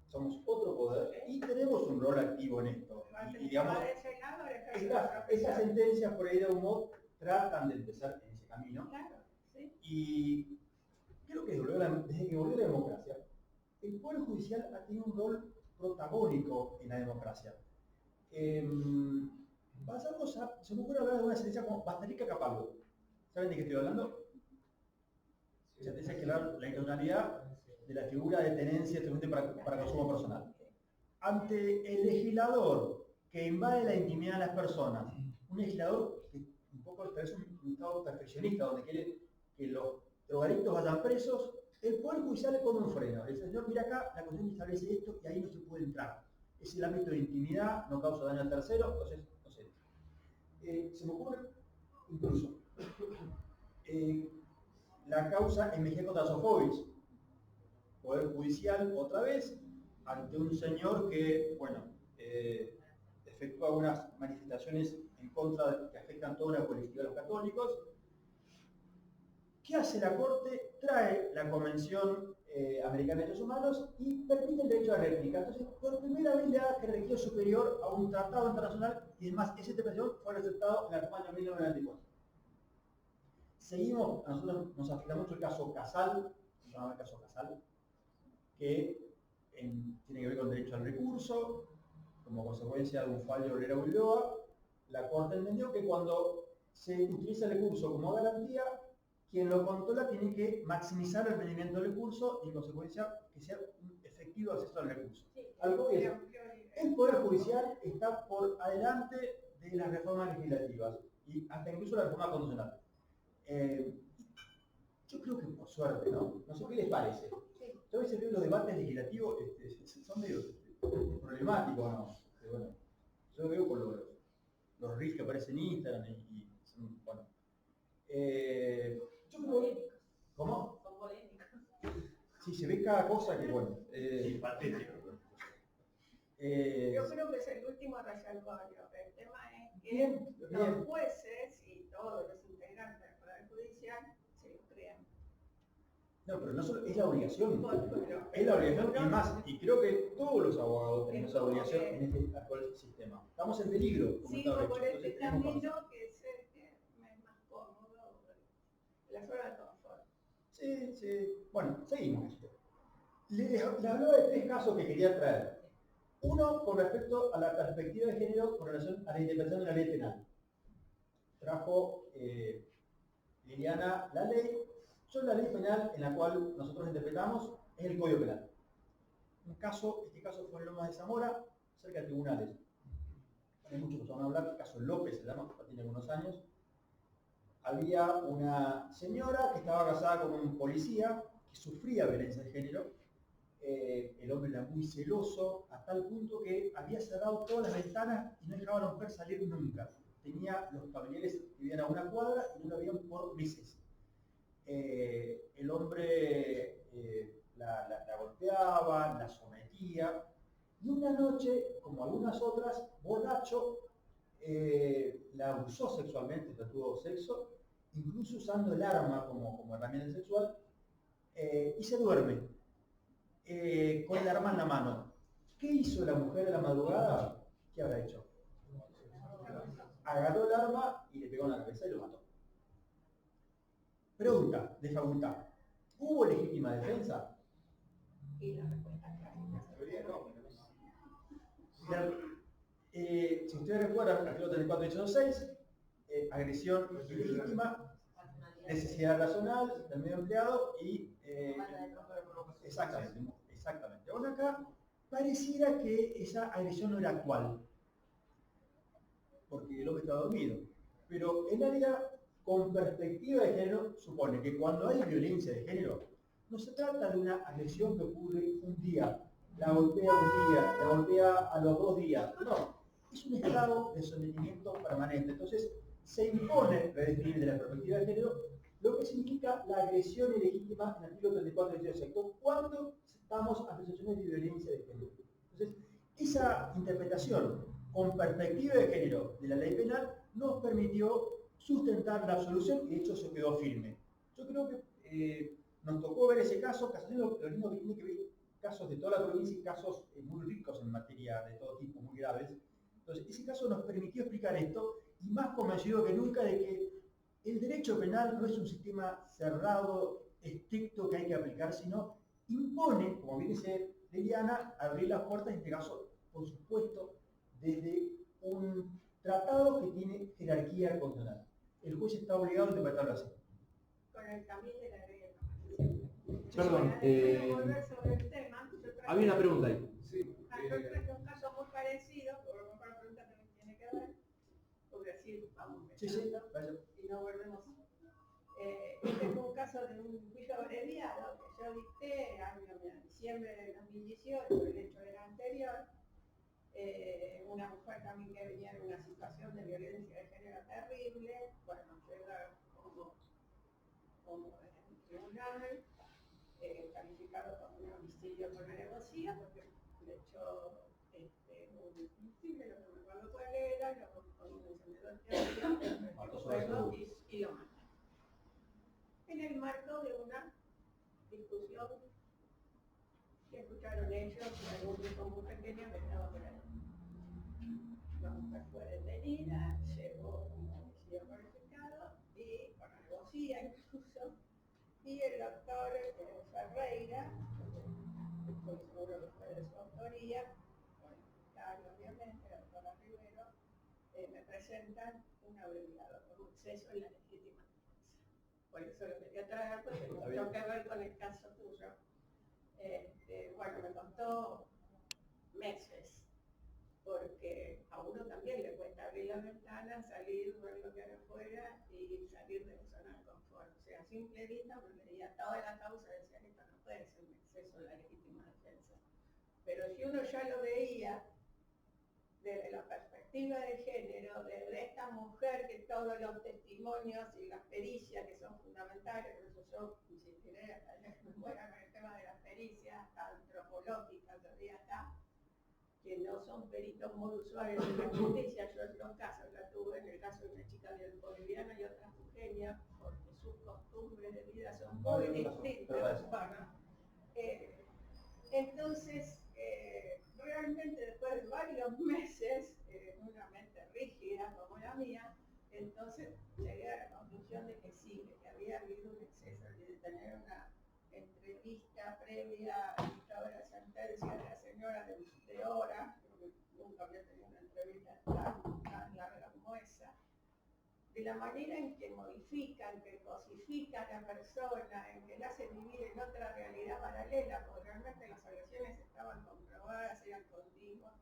somos otro poder y tenemos un rol activo en esto. Y digamos, estas sentencias por ahí de algún modo tratan de empezar en ese camino. Claro, sí. Y creo que desde que volvió la democracia, el Poder Judicial ha tenido un rol protagónico en la democracia. Se me ocurre hablar de una sentencia como Bastarica Capaldo. ¿Saben de qué estoy hablando? Sentencia que la inconstitucionalidad de la figura de tenencia para consumo personal. Ante el legislador que invade la intimidad de las personas, un legislador que un poco es un estado perfeccionista, donde quiere que los drogadictos vayan presos, el Poder Judicial le pone un freno. El señor, mira acá, la Constitución establece esto y ahí no se puede entrar. Es el ámbito de intimidad, no causa daño al tercero, entonces no sé. Se me ocurre incluso la causa MG contra Sofovich, Poder Judicial otra vez, ante un señor que, bueno, efectúa unas manifestaciones en contra que afectan toda la colectividad de los católicos. ¿Qué hace la Corte? Trae la Convención Americana de Derechos Humanos y permite el derecho a la réplica. Entonces, por primera vez le da jerarquía superior a un tratado internacional y además esa interpretación fue aceptada en el año 1994. Seguimos, a nosotros nos afecta mucho el caso Casal, se llama el caso Casal, que tiene que ver con derecho al recurso, como consecuencia de un fallo de Obrera Ulloa. La Corte entendió que cuando se utiliza el recurso como garantía, quien lo controla tiene que maximizar el rendimiento del recurso y en consecuencia que sea un efectivo acceso al recurso. Sí, algo que el Poder Judicial está por adelante de las reformas legislativas y hasta incluso la reforma constitucional. Yo creo que por suerte, ¿no? No sé qué les parece. Sí. Yo a veces veo los debates legislativos, son medio problemáticos, ¿no? Pero bueno, yo veo por los reels que aparecen en Instagram y son, bueno. Yo creo, ¿cómo? Son polémicos. Sí, se ve cada cosa que, bueno. Sí, patético. Yo creo que es el último reservorio. El tema es que los jueces y todos los integrantes del Poder Judicial se lo crean. No, pero no solo es la obligación. Bueno, Es la obligación y más. Y creo que todos los abogados tenemos esa obligación en este actual sistema. Estamos en peligro. Como sigo está por hecho. este camino que es el que me es más cómodo, la zona de confort. Sí, sí. Bueno, seguimos. Les hablaba de 3 casos que quería traer. Uno con respecto a la perspectiva de género con relación a la interpretación de la ley penal. Trajo Liliana la ley. Yo la ley penal en la cual nosotros interpretamos es el Código Penal. Este caso fue en Lomas de Zamora, cerca de tribunales. Hay muchos que van a hablar, el caso López se llama, que tiene algunos años. Había una señora que estaba casada con un policía que sufría violencia de género. El hombre era muy celoso, a tal punto que había cerrado todas las ventanas y no dejaba a la mujer salir nunca. Tenía los familiares que vivían a una cuadra y no la veían por meses. El hombre la golpeaba, la sometía, y una noche, como algunas otras, borracho, la abusó sexualmente, tuvo sexo, incluso usando el arma como herramienta sexual, y se duerme con el arma en la mano. ¿Qué hizo la mujer a la madrugada? ¿Qué habrá hecho? agarró el arma y le pegó en la cabeza y lo mató. Pregunta de facultad. ¿Hubo legítima defensa? Y la respuesta es casi no. Si ustedes recuerdan, artículo 34.6, agresión ilegítima, necesidad razonable del medio empleado y exactamente. Bueno, acá pareciera que esa agresión no era actual, porque el hombre está dormido. Pero el área con perspectiva de género supone que cuando hay violencia de género, no se trata de una agresión que ocurre un día, la golpea un día, la golpea a los 2 días. No, es un estado de sometimiento permanente. Entonces, se impone redefinir de la perspectiva de género lo que significa la agresión ilegítima en el artículo 34 del sector cuando estamos ante situaciones de violencia de género. Entonces, esa interpretación con perspectiva de género de la ley penal nos permitió sustentar la absolución y de hecho se quedó firme. Yo creo que nos tocó ver ese caso, lo mismo que tiene que ver casos de toda la provincia y casos muy ricos en materia de todo tipo, muy graves. Entonces, ese caso nos permitió explicar esto y más convencido que nunca de que el derecho penal no es un sistema cerrado, estricto que hay que aplicar, sino impone, como bien dice Liliana, abrir las puertas, en este caso, por supuesto, desde un tratado que tiene jerarquía constitucional. El juez está obligado a interpretarlo así. Con el también de la ley de capacitación. Perdón, Volver sobre el tema. había una pregunta ahí. Sí, Yo traje un caso muy parecido, porque a lo mejor la pregunta también tiene que ver, porque así vamos Sí, vaya. y no volvemos. Este fue un caso de un juicio abreviado que yo dicté en diciembre de 2018, el hecho era anterior. Una mujer también que venía en una situación de violencia de género terrible, bueno, llega como en el tribunal, calificado como un homicidio con alevosía, porque de hecho un homicidio, no me acuerdo cuál era, con un encendedor y lo mata. En el marco de una discusión que escucharon ellos y algún grupo muy pequeño que estaba por ahí. La mujer fue detenida, llegó un homicidio calificado y con alevosía incluso, y el doctor Ferreira, estoy seguro que fue de su autoría, bueno, claro, obviamente, la doctora Rivero, me presentan un abreviado con exceso en la legítima defensa. Por eso lo quería traer, porque tiene mucho que ver con el caso tuyo. Bueno, me costó meses, porque a uno también le cuesta abrir la ventana, salir, ver lo que hay afuera y salir de la zona de confort. O sea, a simple vista uno leía toda la causa y decía, esto no puede ser un exceso en la legítima defensa. Pero si uno ya lo veía desde la perspectiva de género, desde esta mujer que todos los testimonios y las pericias que son fundamentales, por eso yo insistiré hasta que me muera con el tema de las pericias, antropológicas, todavía acá, que no son peritos muy usuarios en la justicia. Yo en los casos la tuve, en el caso de una chica boliviana y otra jujeña, porque sus costumbres de vida son muy distintas. Entonces, realmente después de varios meses, una mente rígida como la mía, entonces llegué a la conclusión de que sí, que había habido un exceso, de tener una entrevista previa a la sentencia de la señora de horas, porque nunca había tenido una entrevista tan larga como esa, de la manera en que modifican, que cosifican a la persona, en que la hacen vivir en otra realidad paralela, porque realmente las agresiones estaban comprobadas, eran continuas,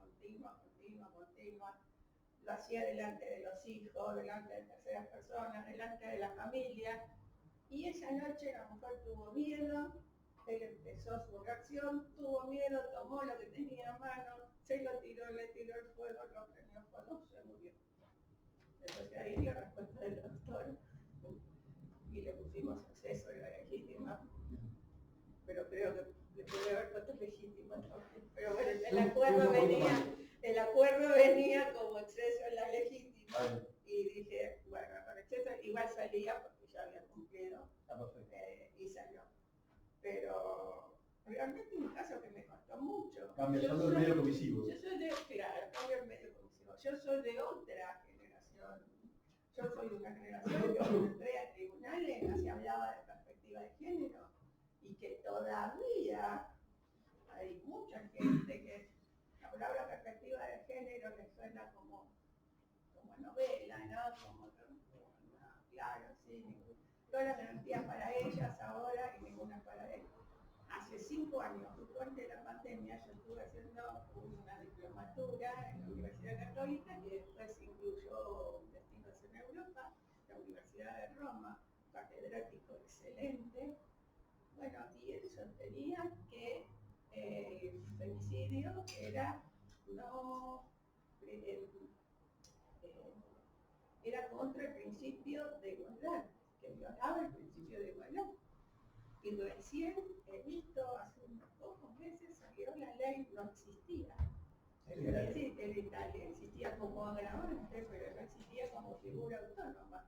lo hacía delante de los hijos, delante de terceras personas, delante de la familia, y esa noche la mujer tuvo miedo, él empezó su reacción, tuvo miedo, tomó lo que tenía a mano, se lo tiró, le tiró el fuego, lo prendió fuego, se murió. Entonces ahí la respuesta del doctor y le pusimos acceso a la legítima, pero creo que le puede haber puesto legítima también. Pero bueno, el acuerdo venía como acceso a la legítima y dije, bueno, con exceso igual salía porque ya había cumplido y salió. Pero realmente un caso que me costó mucho. Cambiando el medio comisivo. Yo soy de, claro, cambio el medio comisivo. Yo soy de otra generación yo soy de una generación que cuando entré a tribunales no se hablaba de perspectiva de género y que todavía hay mucha gente que la palabra perspectiva de género le suena como novela, ¿no? Claro, sí. Todas las energías para ellas ahora y ninguna para él. Hace 5 años, durante la pandemia, yo estuve haciendo una diplomatura en la Universidad Católica que después incluyó Destinos en Europa, la Universidad de Roma, catedrático excelente. Bueno, y él sostenía que el femicidio era era contra el principio de igualdad, que violaba el principio de igualdad. Y recién he visto, hace unos pocos meses, salió la ley, no existía. Es decir, en Italia existía como agravante, pero no existía como figura autónoma.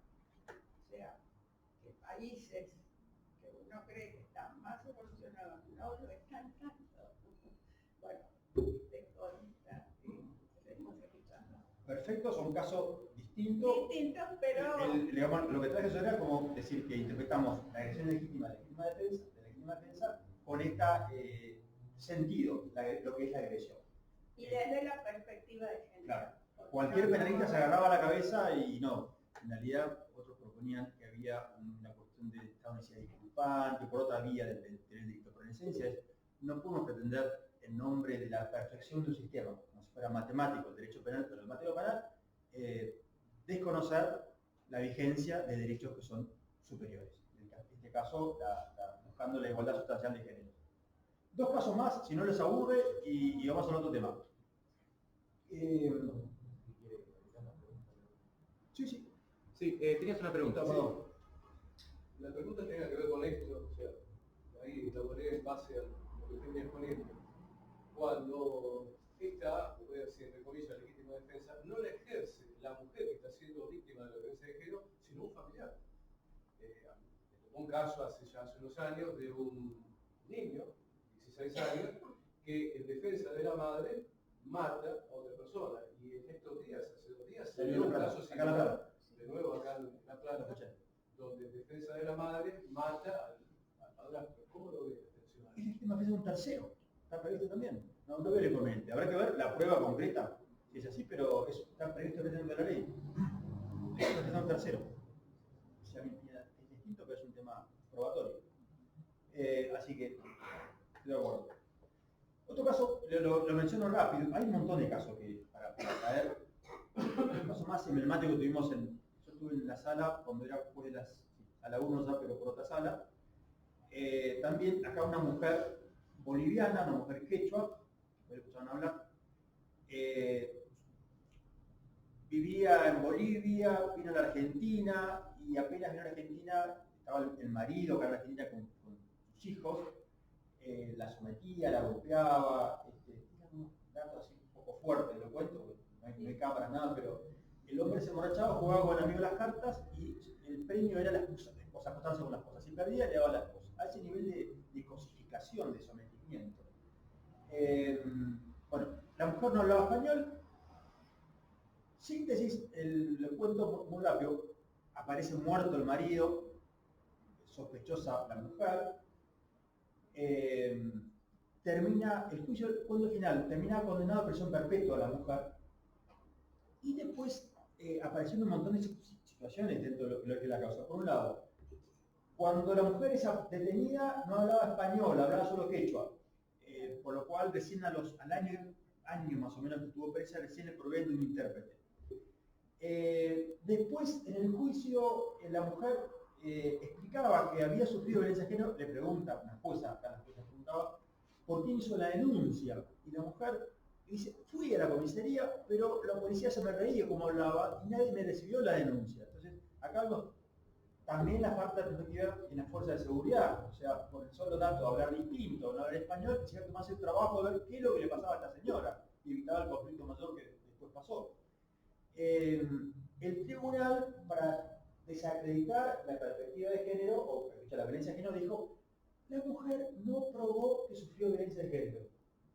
O sea, que países que uno cree que están más evolucionados no lo están tanto. Bueno, seguimos escuchando. Perfecto, son casos distintos. Distintos, pero... Lo que traje eso era como decir que interpretamos la agresión legítima de legítima defensa con este sentido, lo que es la agresión. Y desde la perspectiva de género. Claro. Cualquier penalista se agarraba la cabeza y no. En realidad, otros proponían que había una cuestión de estado de necesidad disculpante, por otra vía del delito. Pero en esencia no podemos pretender, en nombre de la perfección de un sistema, como si fuera matemático el derecho penal, pero el materia penal, desconocer la vigencia de derechos que son superiores. En este caso, buscando la igualdad sustancial de género. 2 casos más, si no les aburre, y vamos al otro tema. Sí. Sí, tenías una pregunta, perdón. La pregunta tenía que ver con esto, o sea, ahí elaboré en base a lo que tenías poniendo. Cuando esta, voy a decir entre comillas, legítima defensa, no la ejerce la mujer que está siendo víctima de la violencia de género, sino un familiar. Un caso hace unos años de un niño, 16 años, que en defensa de la madre mata a otra persona. Y en estos días, hace 2 días, se dio un caso similar, de nuevo acá en La Plata, donde en defensa de la madre mata al padrastro. ¿Cómo lo ves? Es legítima defensa de un tercero, está previsto también. No veo el inconveniente. Habrá que ver la prueba concreta, si es así, pero eso está previsto dentro de la ley. Legítima defensa de un tercero. O sea, es distinto, pero es un tema probatorio. Así que, estoy de acuerdo. Otro caso, lo menciono rápido, hay un montón de casos que para traer. Un caso más emblemático tuvimos yo estuve en la sala cuando era después de a la 1 ya, pero por otra sala. También acá una mujer boliviana, una mujer quechua, que escucharon hablar, vivía en Bolivia, vino a la Argentina y apenas vino a la Argentina, estaba el marido acá en la Argentina con sus hijos, la sometía, la golpeaba, unos datos así un poco fuertes, lo cuento, no hay cámaras, nada, pero el hombre se emborrachaba, jugaba con el amigo las cartas y el premio era la esposa, acostarse con la esposa. Si perdía, le daba la esposa. A ese nivel de cosificación, de sometimiento. Bueno, la mujer no hablaba español. Síntesis, lo cuento muy rápido. Aparece muerto el marido, sospechosa la mujer. Termina el juicio, cuando final, termina condenado a prisión perpetua a la mujer. Y después aparecieron un montón de situaciones dentro de lo que es la causa. Por un lado, cuando la mujer es detenida no hablaba español, hablaba solo quechua, por lo cual recién al año más o menos que estuvo presa, recién le proveen de un intérprete. Después, en el juicio, la mujer explicaba que había sufrido violencia de género, le pregunta, una jueza preguntaba, ¿por qué hizo la denuncia? Y la mujer dice, fui a la comisaría, pero la policía se me reía como hablaba y nadie me recibió la denuncia. Entonces, acá también la falta de perspectiva en las fuerzas de seguridad, o sea, por el solo dato de hablar distinto, no hablar español, quisiera tomarse el trabajo de ver qué es lo que le pasaba a esta señora y evitaba el conflicto mayor que después pasó. El tribunal, para desacreditar la perspectiva de género, o la violencia de género, dijo, la mujer no probó que sufrió violencia de género.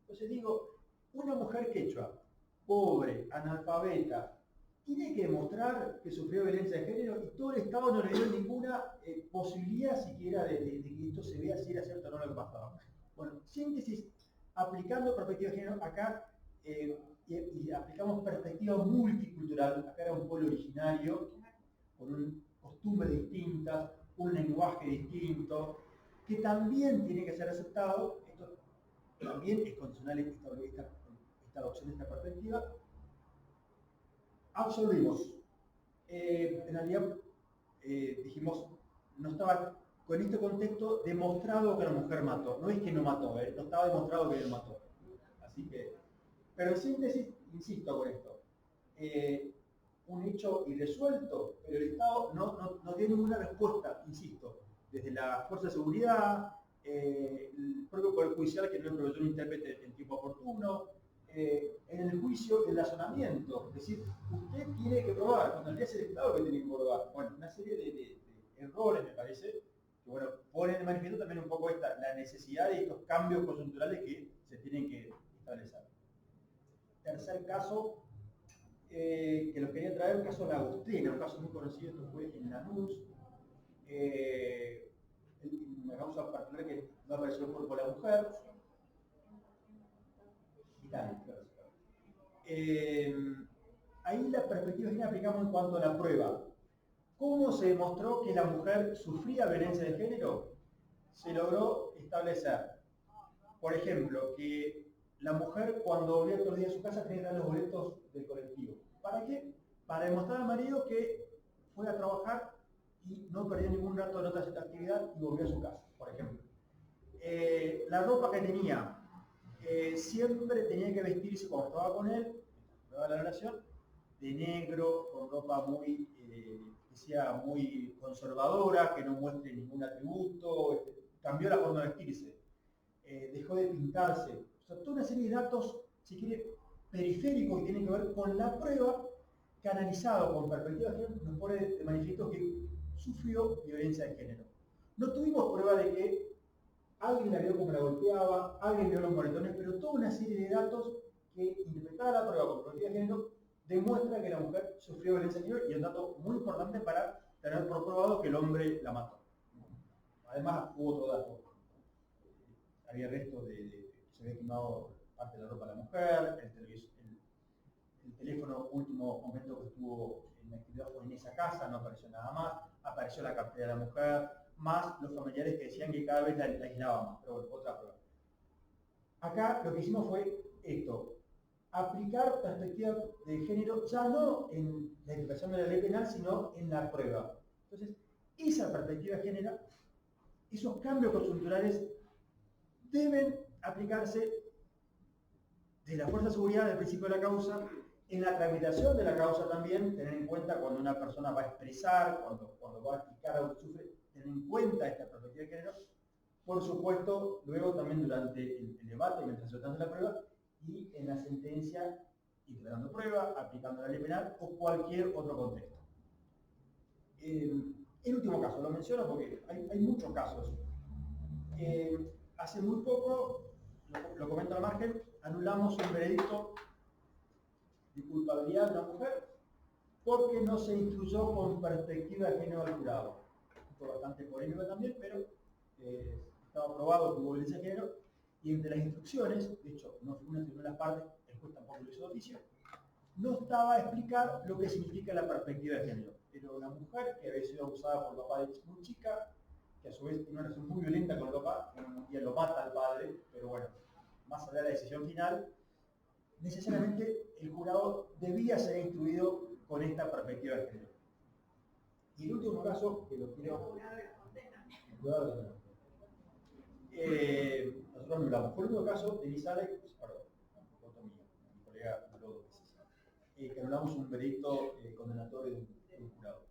Entonces digo, una mujer quechua, pobre, analfabeta, tiene que demostrar que sufrió violencia de género y todo el Estado no le dio ninguna posibilidad siquiera de que esto se vea si era cierto o no lo que pasaba. Bueno, síntesis, aplicando perspectiva de género acá, y aplicamos perspectiva multicultural, acá era un pueblo originario, con costumbres distintas, un lenguaje distinto, que también tiene que ser aceptado. Esto también es condicional esta adopción de esta perspectiva. Absolvimos. En realidad, dijimos, no estaba con este contexto demostrado que la mujer mató. No es que no mató, no estaba demostrado que él mató. Así que, pero en síntesis, insisto con esto. Un hecho irresuelto, pero el Estado no dio ninguna respuesta, insisto, desde la Fuerza de Seguridad, el propio Poder Judicial que no proveyó un intérprete en tiempo oportuno, en el juicio, el razonamiento, es decir, usted tiene que probar, cuando le es el Estado que tiene que probar. Bueno, una serie de errores, me parece, que bueno, ponen de manifiesto también un poco la necesidad de estos cambios coyunturales que se tienen que establecer. Tercer caso, que los quería traer, el caso de la Agustina, un caso muy conocido, esto fue en Lanús, una causa particular que no apareció el cuerpo de la mujer, ahí la perspectiva que aplicamos en cuanto a la prueba. ¿Cómo se demostró que la mujer sufría violencia de género? Se logró establecer, por ejemplo, que la mujer cuando volvía todos los días a su casa tenía que dar los boletos del colectivo. ¿Para qué? Para demostrar al marido que fue a trabajar y no perdió ningún rato de otra actividad y volvió a su casa, por ejemplo. La ropa que tenía, siempre tenía que vestirse cuando estaba con él, toda la relación, de negro, con ropa muy, que sea muy conservadora, que no muestre ningún atributo, cambió la forma de vestirse, dejó de pintarse, o sea, toda una serie de datos, si quiere, periféricos que tienen que ver con la prueba, que analizado con perspectiva de género nos pone de manifiesto que sufrió violencia de género. No tuvimos prueba de que alguien la vio como la golpeaba, alguien vio los moretones, pero toda una serie de datos que, interpretada la prueba con perspectiva de género, demuestra que la mujer sufrió violencia de género y es un dato muy importante para tener por probado que el hombre la mató. Además, hubo otro dato. Había restos de que se había quemado parte de la ropa de la mujer, el teléfono último momento que estuvo en actividad fue en esa casa, no apareció nada más, apareció la cartera de la mujer, más los familiares que decían que cada vez la aislaban más, pero bueno, otra prueba. Acá lo que hicimos fue esto, aplicar perspectiva de género ya no en la interpretación de la ley penal, sino en la prueba. Entonces, esa perspectiva de género, esos cambios coyunturales deben aplicarse de la fuerza de seguridad del principio de la causa, en la tramitación de la causa también, tener en cuenta cuando una persona va a expresar, cuando va a explicar algo que sufre, tener en cuenta esta perspectiva de género. Por supuesto, luego también durante el debate, mientras se trata la prueba, y en la sentencia, interpretando prueba, aplicando la ley penal o cualquier otro contexto. El último caso, lo menciono porque hay muchos casos. Hace muy poco, lo comento al margen, anulamos un veredicto de culpabilidad de una mujer porque no se instruyó con perspectiva de género al jurado. Fue bastante polémico también, pero estaba probado que hubo violencia de género y entre las instrucciones, de hecho no fue una de las partes, el juez tampoco lo hizo de oficio, no estaba a explicar lo que significa la perspectiva de género. Era una mujer que había sido abusada por el papá de muy chica, que a su vez tiene una relación muy violenta con el papá, que un día lo mata al padre, pero bueno, más allá de la decisión final, necesariamente el jurado debía ser instruido con esta perspectiva de género. Y el último caso, que lo quiero... nosotros anulamos. Por el último caso de Elizabeth, perdón, mi colega habló dos veces, que anulamos un veredicto condenatorio de un jurado.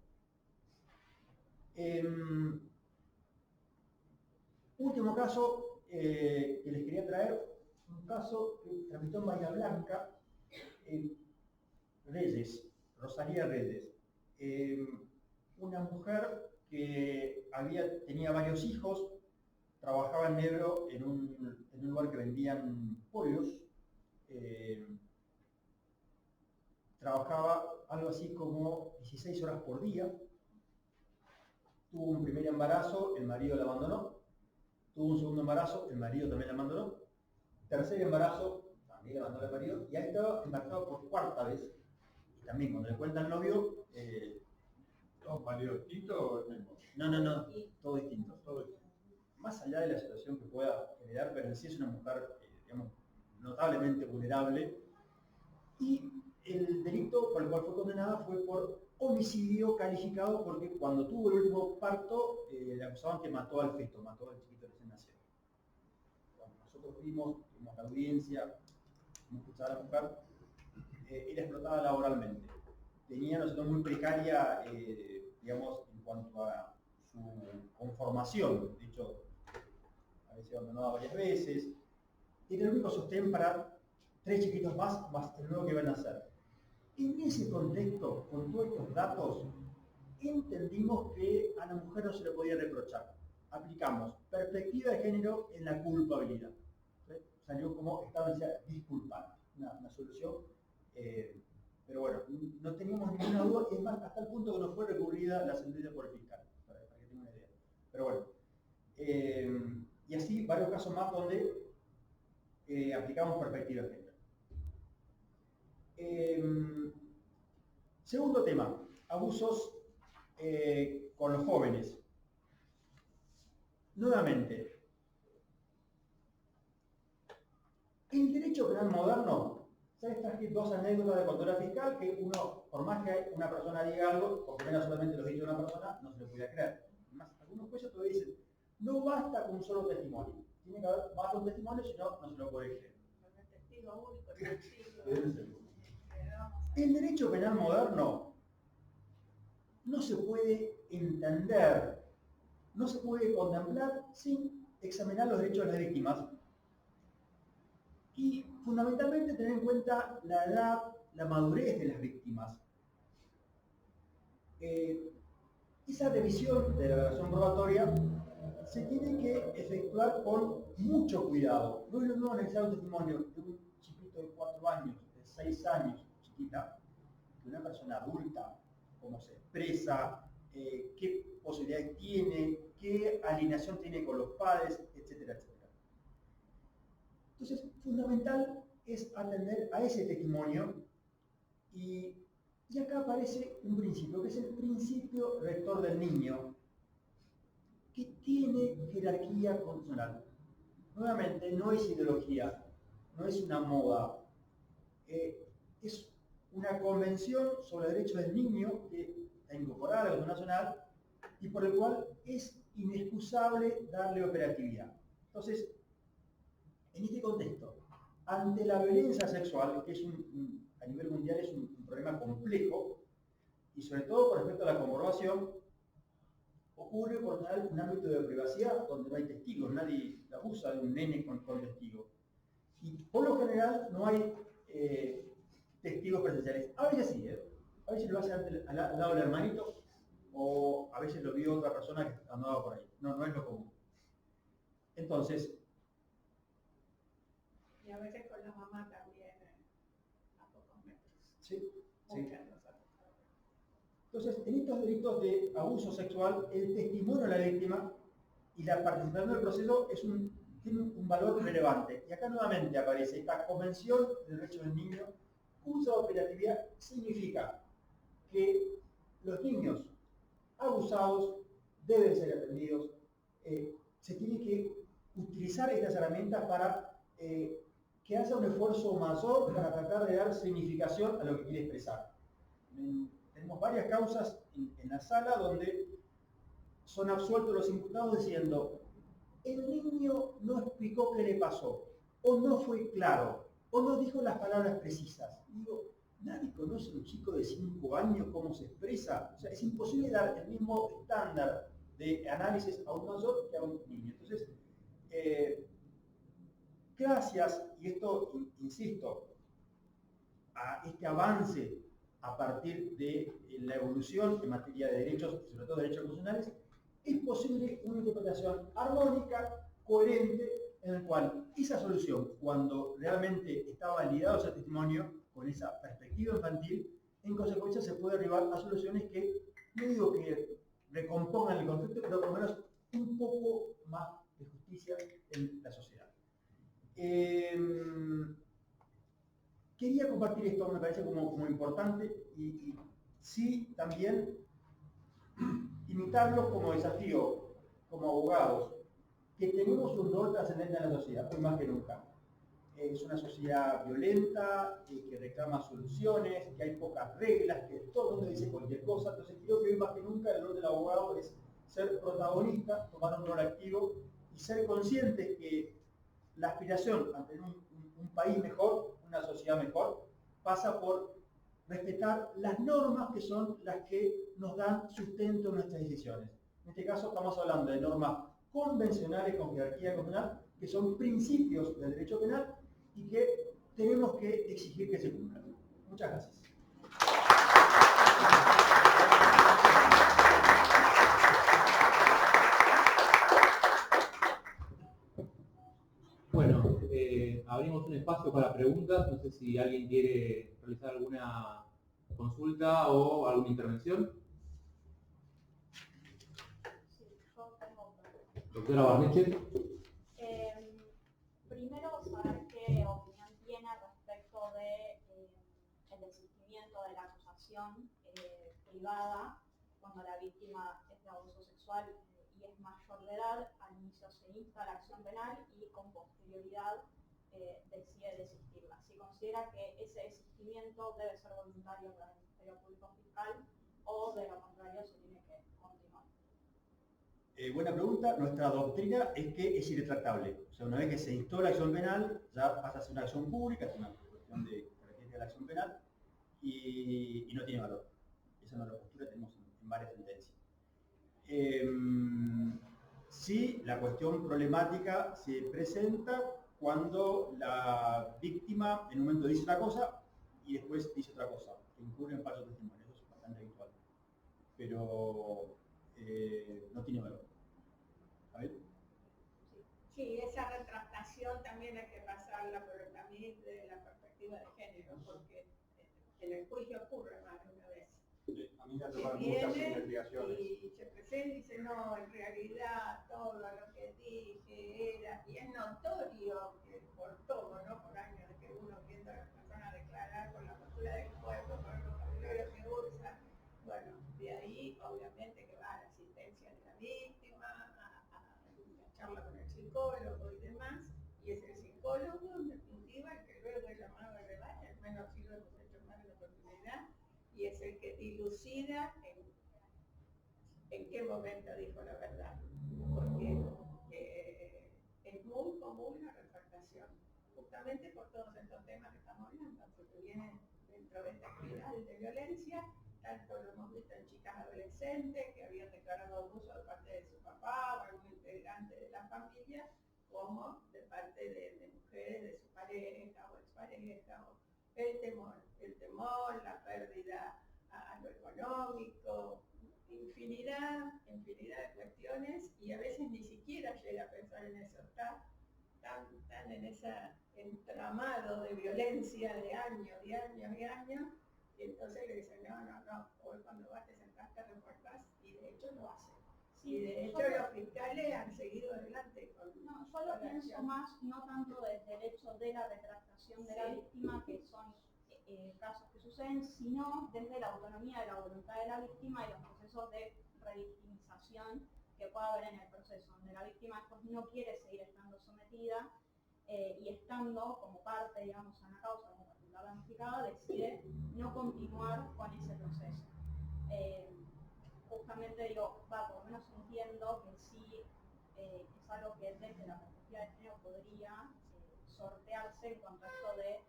Último caso que les quería traer, un caso que tramitó en Bahía Blanca, Reyes, Rosalía Reyes, una mujer que tenía varios hijos, trabajaba en negro en un lugar que vendían pollos, trabajaba algo así como 16 horas por día, tuvo un primer embarazo, el marido la abandonó, tuvo un segundo embarazo, el marido también la abandonó, tercer embarazo, también la abandonó el marido, y ahí estaba embarazada por cuarta vez, y también cuando le cuenta al novio, ¿Dos maridos distintos o el mismo? no, todo distinto, todo distinto. Más allá de la situación que pueda generar, pero en sí es una mujer, digamos, notablemente vulnerable, y el delito por el cual fue condenada fue por homicidio calificado, porque cuando tuvo el último parto, le acusaban que mató al feto, mató al chiquito recién nacido. Cuando nosotros tuvimos la audiencia, escuchar a la mujer, era explotada laboralmente. Tenía una situación muy precaria, digamos, en cuanto a su conformación. De hecho, a veces abandonaba varias veces. Era el único sostén para 3 chiquitos más el nuevo que iban a nacer. En ese contexto, con todos estos datos, entendimos que a la mujer no se le podía reprochar. Aplicamos perspectiva de género en la culpabilidad. ¿Sí? Salió como estancia disculpante, una solución, pero bueno, no teníamos ninguna duda, y es más, hasta el punto que no fue recurrida la sentencia por el fiscal, para que tengan una idea. Pero bueno, y así varios casos más donde aplicamos perspectiva de género. Segundo tema, abusos con los jóvenes. Nuevamente, el derecho penal moderno, ¿sabes? Traje 2 anécdotas de cuando era fiscal, que uno, por más que una persona diga algo, porque no solamente los dichos de una persona, no se le podía creer. Además, algunos jueces todavía dicen, no basta con un solo testimonio, tiene que haber más de un testimonio, si no, no se lo puede creer. El derecho penal moderno no se puede entender, no se puede contemplar sin examinar los derechos de las víctimas y fundamentalmente tener en cuenta la edad, la madurez de las víctimas. Esa revisión de la relación probatoria se tiene que efectuar con mucho cuidado. No es lo mismo analizar un testimonio de un chiquito de 4 años, de 6 años, chiquita, que una persona adulta, cómo se expresa, qué posibilidades tiene, qué alineación tiene con los padres, etcétera, etcétera. Entonces, fundamental es atender a ese testimonio y acá aparece un principio, que es el principio rector del niño, que tiene jerarquía constitucional. Nuevamente, no es ideología, no es una moda, es una convención sobre derechos del niño que está incorporada a la Constitución Nacional y por el cual es inexcusable darle operatividad. Entonces, en este contexto, ante la violencia sexual, que es a nivel mundial es un problema complejo, y sobre todo con respecto a la comprobación, ocurre por un ámbito de privacidad donde no hay testigos, nadie abusa de un nene con testigo. Y por lo general no hay testigos presenciales. A veces sí, a veces lo hace al lado del hermanito, o a veces lo vio otra persona que andaba por ahí. No es lo común. Entonces, y a veces con la mamá también a pocos metros. Sí. Muchas. Entonces, en estos delitos de abuso sexual, el testimonio de la víctima y la participación del proceso tiene un valor relevante. Y acá nuevamente aparece esta Convención de Derechos del Niño, cuya operatividad significa que los niños abusados deben ser atendidos. Se tiene que utilizar estas herramientas para que haya un esfuerzo mayor para tratar de dar significación a lo que quiere expresar. Tenemos varias causas en la sala donde son absueltos los imputados diciendo el niño no explicó qué le pasó, o no fue claro, o no dijo las palabras precisas. Digo, nadie conoce a un chico de 5 años cómo se expresa. O sea, es imposible dar el mismo estándar de análisis a un mayor que a un niño. Entonces, gracias, y esto, insisto, a este avance a partir de la evolución en materia de derechos, y sobre todo derechos constitucionales, es posible una interpretación armónica, coherente, en el cual esa solución, cuando realmente está validado ese testimonio, con esa perspectiva infantil, en consecuencia se puede arribar a soluciones que, no digo que recompongan el conflicto, pero por lo menos un poco más de justicia en la sociedad. Quería compartir esto, me parece como importante, y sí también imitarlo como desafío, como abogados, que tenemos un rol trascendente en la sociedad, hoy más que nunca. Es una sociedad violenta, que reclama soluciones, que hay pocas reglas, que todo el mundo dice cualquier cosa. Entonces creo que hoy más que nunca el rol del abogado es ser protagonista, tomar un rol activo y ser consciente que la aspiración a tener un país mejor, una sociedad mejor, pasa por respetar las normas que son las que nos dan sustento en nuestras decisiones. En este caso estamos hablando de normas convencionales con jerarquía convencional, que son principios del derecho penal y que tenemos que exigir que se cumplan. Muchas gracias. Bueno, abrimos un espacio para preguntas. No sé si alguien quiere realizar alguna consulta o alguna intervención. Sí, yo tengo otra. Doctora Barneche. Primero, saber qué opinión tiene respecto de el desistimiento de la acusación privada cuando la víctima es de abuso sexual y es mayor de edad. Al inicio se insta la acción penal y con posterioridad decide desistirla. Si considera que ese desistimiento debe ser voluntario para el Ministerio Público Fiscal o de lo contrario se tiene que continuar. Buena pregunta. Nuestra doctrina es que es irretractable. O sea, una vez que se instó la acción penal, ya pasa a ser una acción pública, es una cuestión de característica de la acción penal, y no tiene valor. Esa es una postura que tenemos en varias sentencias. Sí, la cuestión problemática se presenta cuando la víctima en un momento dice una cosa y después dice otra cosa, que incurre en falso testimonio. Eso es bastante habitual. Pero no tiene valor. ¿A ver? Sí, esa retractación también hay que pasarla por el camino de la perspectiva de género, porque en el juicio ocurre más de una vez. Sí, a mí me ha Que tocado muchas viene investigaciones. y se presenta y dice, no, en realidad todo lo que dije era, y es notorio que por todo, ¿no? Por años de que uno viendo a la persona declarar con la postura del cuerpo, con el vocabulario que usa, bueno, de ahí obviamente que va a la asistencia de la víctima, a la charla con el psicólogo y demás, y es el psicólogo en definitiva el que luego es llamado a debate, al menos si lo hemos hecho más de la oportunidad, y es el que dilucida en qué momento dijo la verdad, porque es muy común la retractación, justamente por todos estos temas que estamos hablando, porque vienen dentro de esta espiral de violencia, tanto lo hemos visto en chicas adolescentes que habían declarado abuso de parte de su papá o algún integrante de la familia, como de parte de mujeres, de su pareja o expareja, o el temor, la pérdida a lo económico, infinidad de cuestiones, y a veces ni siquiera llega a pensar en eso, está tan en ese entramado de violencia de años y años, y entonces le dicen, no, hoy cuando vas te sentás, te reportás, y de hecho lo hacen. Y de hecho los fiscales han seguido adelante con... No, yo lo pienso más, no tanto desde el hecho de la retractación de la víctima, que son casos que suceden, sino desde la autonomía de la voluntad de la víctima y los procesos de revictimización que pueda haber en el proceso, donde la víctima después no quiere seguir estando sometida y estando como parte, digamos, en la causa, como particular damnificada, decide no continuar con ese proceso. Justamente digo, por lo menos entiendo que sí es algo que desde la perspectiva de género podría sortearse en cuanto a esto de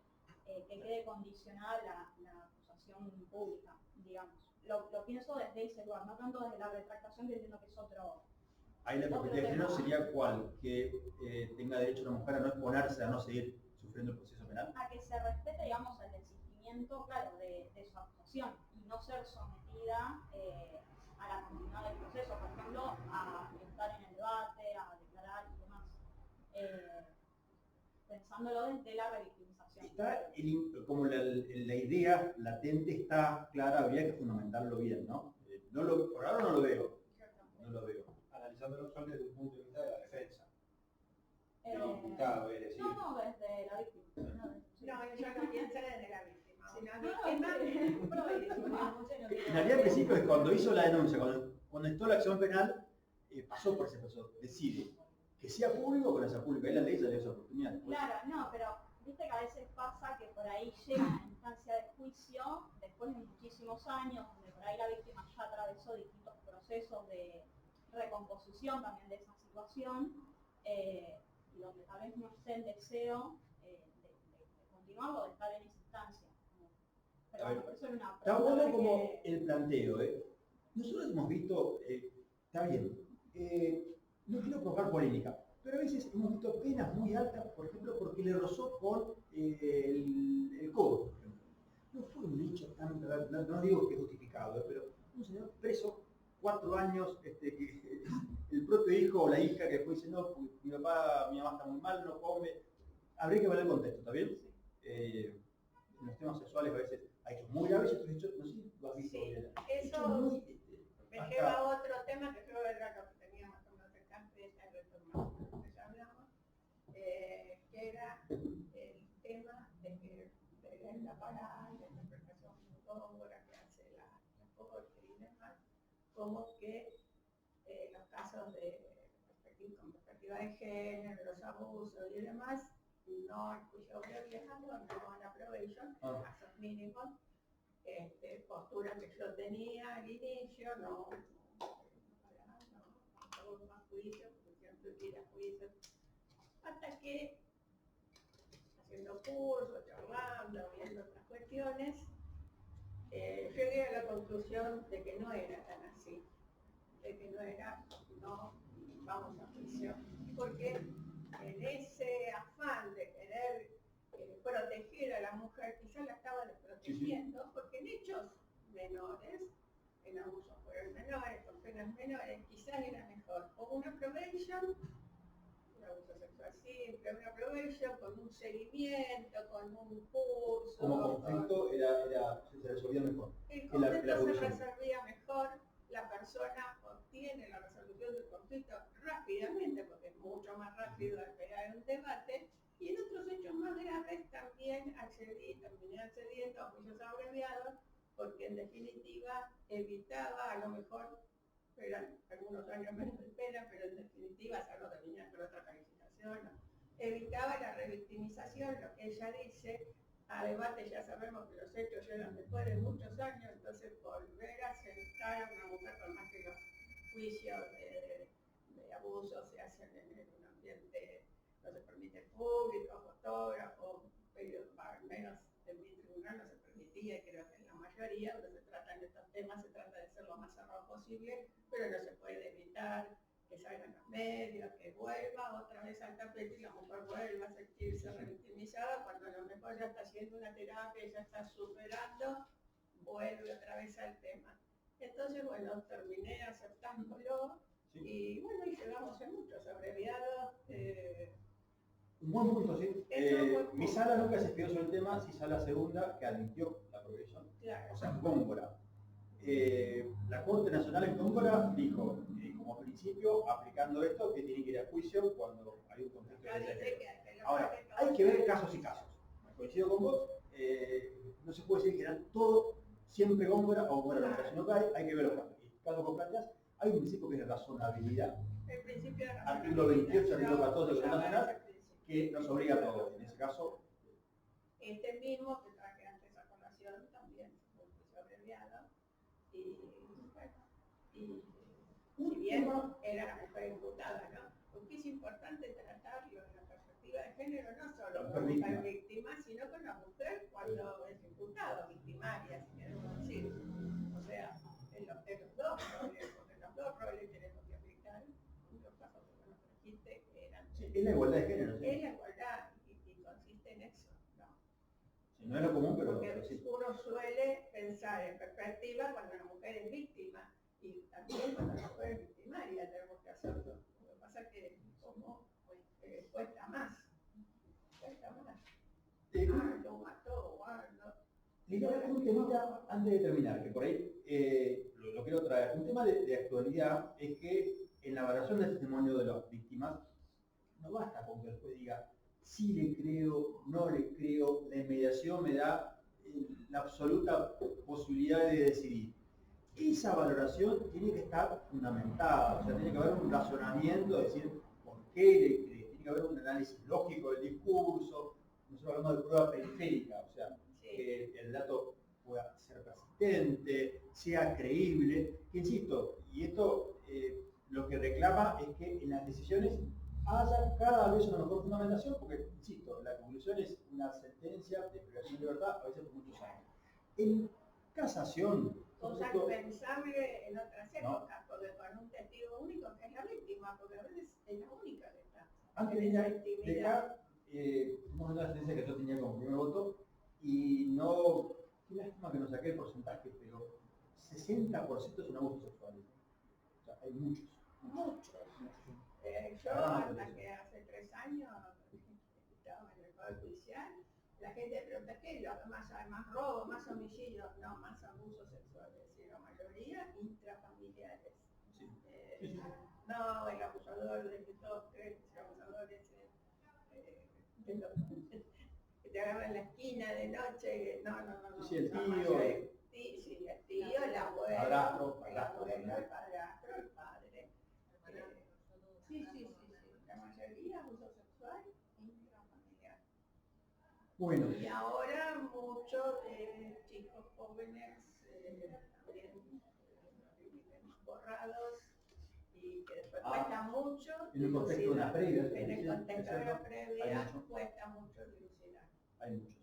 que quede condicionada la acusación pública, digamos. Lo pienso desde ese lugar, no tanto desde la retractación, que entiendo que es otro. Ahí la perspectiva de género sería cuál, que tenga derecho una mujer a no exponerse, a no seguir sufriendo el proceso penal. A que se respete, digamos, el desistimiento, claro, de su acusación y no ser sometida a la continuidad del proceso, por ejemplo, a estar en el debate, a declarar y demás. Pensando dejándolo de la revictimización. Está como la idea latente está clara, habría que fundamentarlo bien, ¿no? Por ahora no lo veo. No lo veo. Analizándolo solo desde el punto de vista de la defensa. Eh, Del imputado, es decir. No, desde la víctima. No, yo no pienso desde la víctima, sino víctima. En realidad, al principio, es cuando hizo la denuncia, cuando entró la acción penal, pasó por ese proceso. Decide que sea público o que no sea público. Ahí la ley se le dio esa oportunidad. Después. Claro, no, pero viste que a veces pasa que por ahí llega a la instancia de juicio después de muchísimos años, donde por ahí la víctima ya atravesó distintos procesos de recomposición también de esa situación, y donde tal vez no esté el deseo de continuar o de estar en esa instancia. Pero bueno, por eso era una Está pregunta bueno como que- el planteo. Nosotros hemos visto, está bien, no quiero provocar polémica, pero a veces hemos visto penas muy altas, por ejemplo, porque le rozó con el codo. Por ejemplo. No fue un hecho tan, no digo que justificado, pero un señor preso 4 años, que el propio hijo o la hija que después dice, no, mi papá, mi mamá está muy mal, no come. Habría que ver el contexto, ¿está bien? En los temas sexuales a veces hay hechos muy graves y otros hechos, no sé si lo has visto Sí, bien. eso me lleva a otro tema que creo era lo que teníamos con los alcances de retomar, que ya hablamos, que era el tema de que de la parada, de la interpretación obra que hace la corte y demás, como que los casos con perspectiva de género, los abusos y demás, no el juicio abreviado, no van a probation, casos mínimos, postura que yo tenía al inicio, no más juicio, porque siempre ir a juicio, hasta que haciendo cursos, charlando, viendo otras cuestiones, llegué a la conclusión de que no era tan así, de que no era, no vamos a juicio, porque en ese afán de querer proteger a la mujer, quizás la estaba desprotegiendo, porque en hechos menores, en abusos por menores, con penas menores, quizás era mejor, o una probation, un abuso sexual simple, una probation con un seguimiento, con un curso. Como conflicto se resolvía mejor. El conflicto se resolvía mejor, la persona obtiene la resolución del conflicto rápidamente, porque es mucho más rápido al pegar un debate, y en otros hechos más graves también terminé accediendo a juicios abreviados, porque en definitiva evitaba, a lo mejor eran algunos años menos de pena, pero en definitiva, salvo que venía con otra calificación, ¿no? Evitaba la revictimización, lo que ella dice. A debate ya sabemos que los hechos llegan después de muchos años, entonces volver a sentar a una mujer, por más que los juicios de abuso se hacen en un ambiente, no se permite público, fotógrafo, pero al menos en mi tribunal no se permitía, y creo que en la mayoría, donde se tratan estos temas, se trata de ser lo más cerrado posible, pero no se puede evitar que salgan los medios, que vuelva otra vez al tapete y la mujer vuelva a sentirse revictimizada, cuando a lo mejor ya está haciendo una terapia, ya está superando, vuelve otra vez al tema. Entonces, bueno, terminé aceptándolo, sí. Y bueno, y llegamos a muchos abreviados. Un buen punto, sí. Mi sala nunca se estudió sobre el tema, sí sala segunda, que admitió la progresión. Claro. O sea, Góngora. La Corte Nacional en Góngora dijo, como principio, aplicando esto, que tiene que ir a juicio cuando hay un conflicto de género. Ahora, hay que ver casos y casos. Coincido con vos, no se puede decir que eran todo siempre Góngora o Góngora, sino que hay que ver los casos. Y caso que planteas, hay un principio que es de razonabilidad. El principio de razonabilidad. Artículo 28, artículo 14 de la Constitución Nacional, que nos obliga a todos. En ese caso, este mismo que traje antes a colación también fue un juicio abreviado. Y bueno, y si bien era la mujer imputada, ¿no? Porque es importante tratarlo en la perspectiva de género, no solo con la mujer víctima, sino con la mujer cuando es imputado, victimaria, si queremos decir. O sea, en los dos roles, porque en los dos roles tenemos que aplicar los casos que nos trajiste, que eran... Sí, es la igualdad de género. Sí. Es la igualdad, y consiste en eso, ¿no? Sí, no es lo común, pero sí. Uno suele pensar en perspectiva cuando la mujer es víctima, y también cuando la mujer es victimaria tenemos que hacerlo. Lo que pasa es que como pues, cuesta más lo mató, no. Mira, un temita antes de terminar, que por ahí lo quiero traer. Un tema de actualidad es que en la valoración del testimonio de las víctimas, no basta con que el juez diga sí le creo, no le creo, la inmediación me da la absoluta posibilidad de decidir. Esa valoración tiene que estar fundamentada, o sea, tiene que haber un razonamiento, de decir por qué le cree, tiene que haber un análisis lógico del discurso. Nosotros hablamos de prueba periférica, o sea, que el dato pueda ser persistente, sea creíble, que insisto, y esto lo que reclama es que en las decisiones haya cada vez una mejor fundamentación, porque, insisto, la conclusión es una sentencia de privación de libertad, a veces por muchos años. En casación, Cosa pensable en otras épocas, porque con un testigo único que es la víctima, porque a veces es la única que está. Antes de acá, tuvimos una sentencia que yo tenía como primer voto, y no, qué lástima que no saqué el porcentaje, pero 60% es un abuso sexual. O sea, hay muchos. Yo hasta que hace 3 años estaba en el Poder Judicial, la gente protegía, más robo, más homicidio, no, más abusos sexuales, y la mayoría intrafamiliares. No, el abusador de que todos creen que el abusador es que te agarra en la esquina de noche, no. Sí, el tío. Sí, el tío, el abuelo, el padrastro, el padre. Sí, la mayoría abuso sexual intrafamiliar. Bueno. Y ahora muchos chicos jóvenes también borrados y que después cuesta mucho. En el contexto de una previa. En el contexto de la previa cuesta mucho dilucidar. Hay muchos.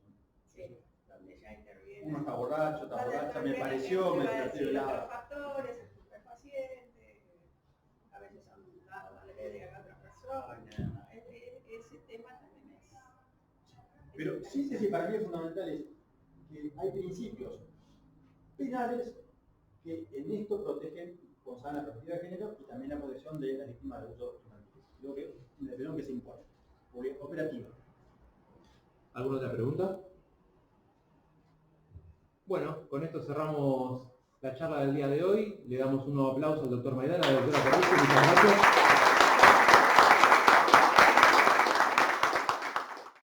Sí, donde ya interviene. Uno está borracha, me pareció, me pareció los factores, el estupefaciente, a veces son dados a la otra persona. Ese tema también es. Pero sí, para mí es fundamental es que hay principios penales que en esto protegen con sana perspectiva de género y también la protección de la víctima de abuso infantil. Creo que es una decisión que se impone, operativa. ¿Alguna otra pregunta? Bueno, con esto cerramos la charla del día de hoy. Le damos un nuevo aplauso al doctor Maidana, a la doctora Corruzzi, muchas gracias.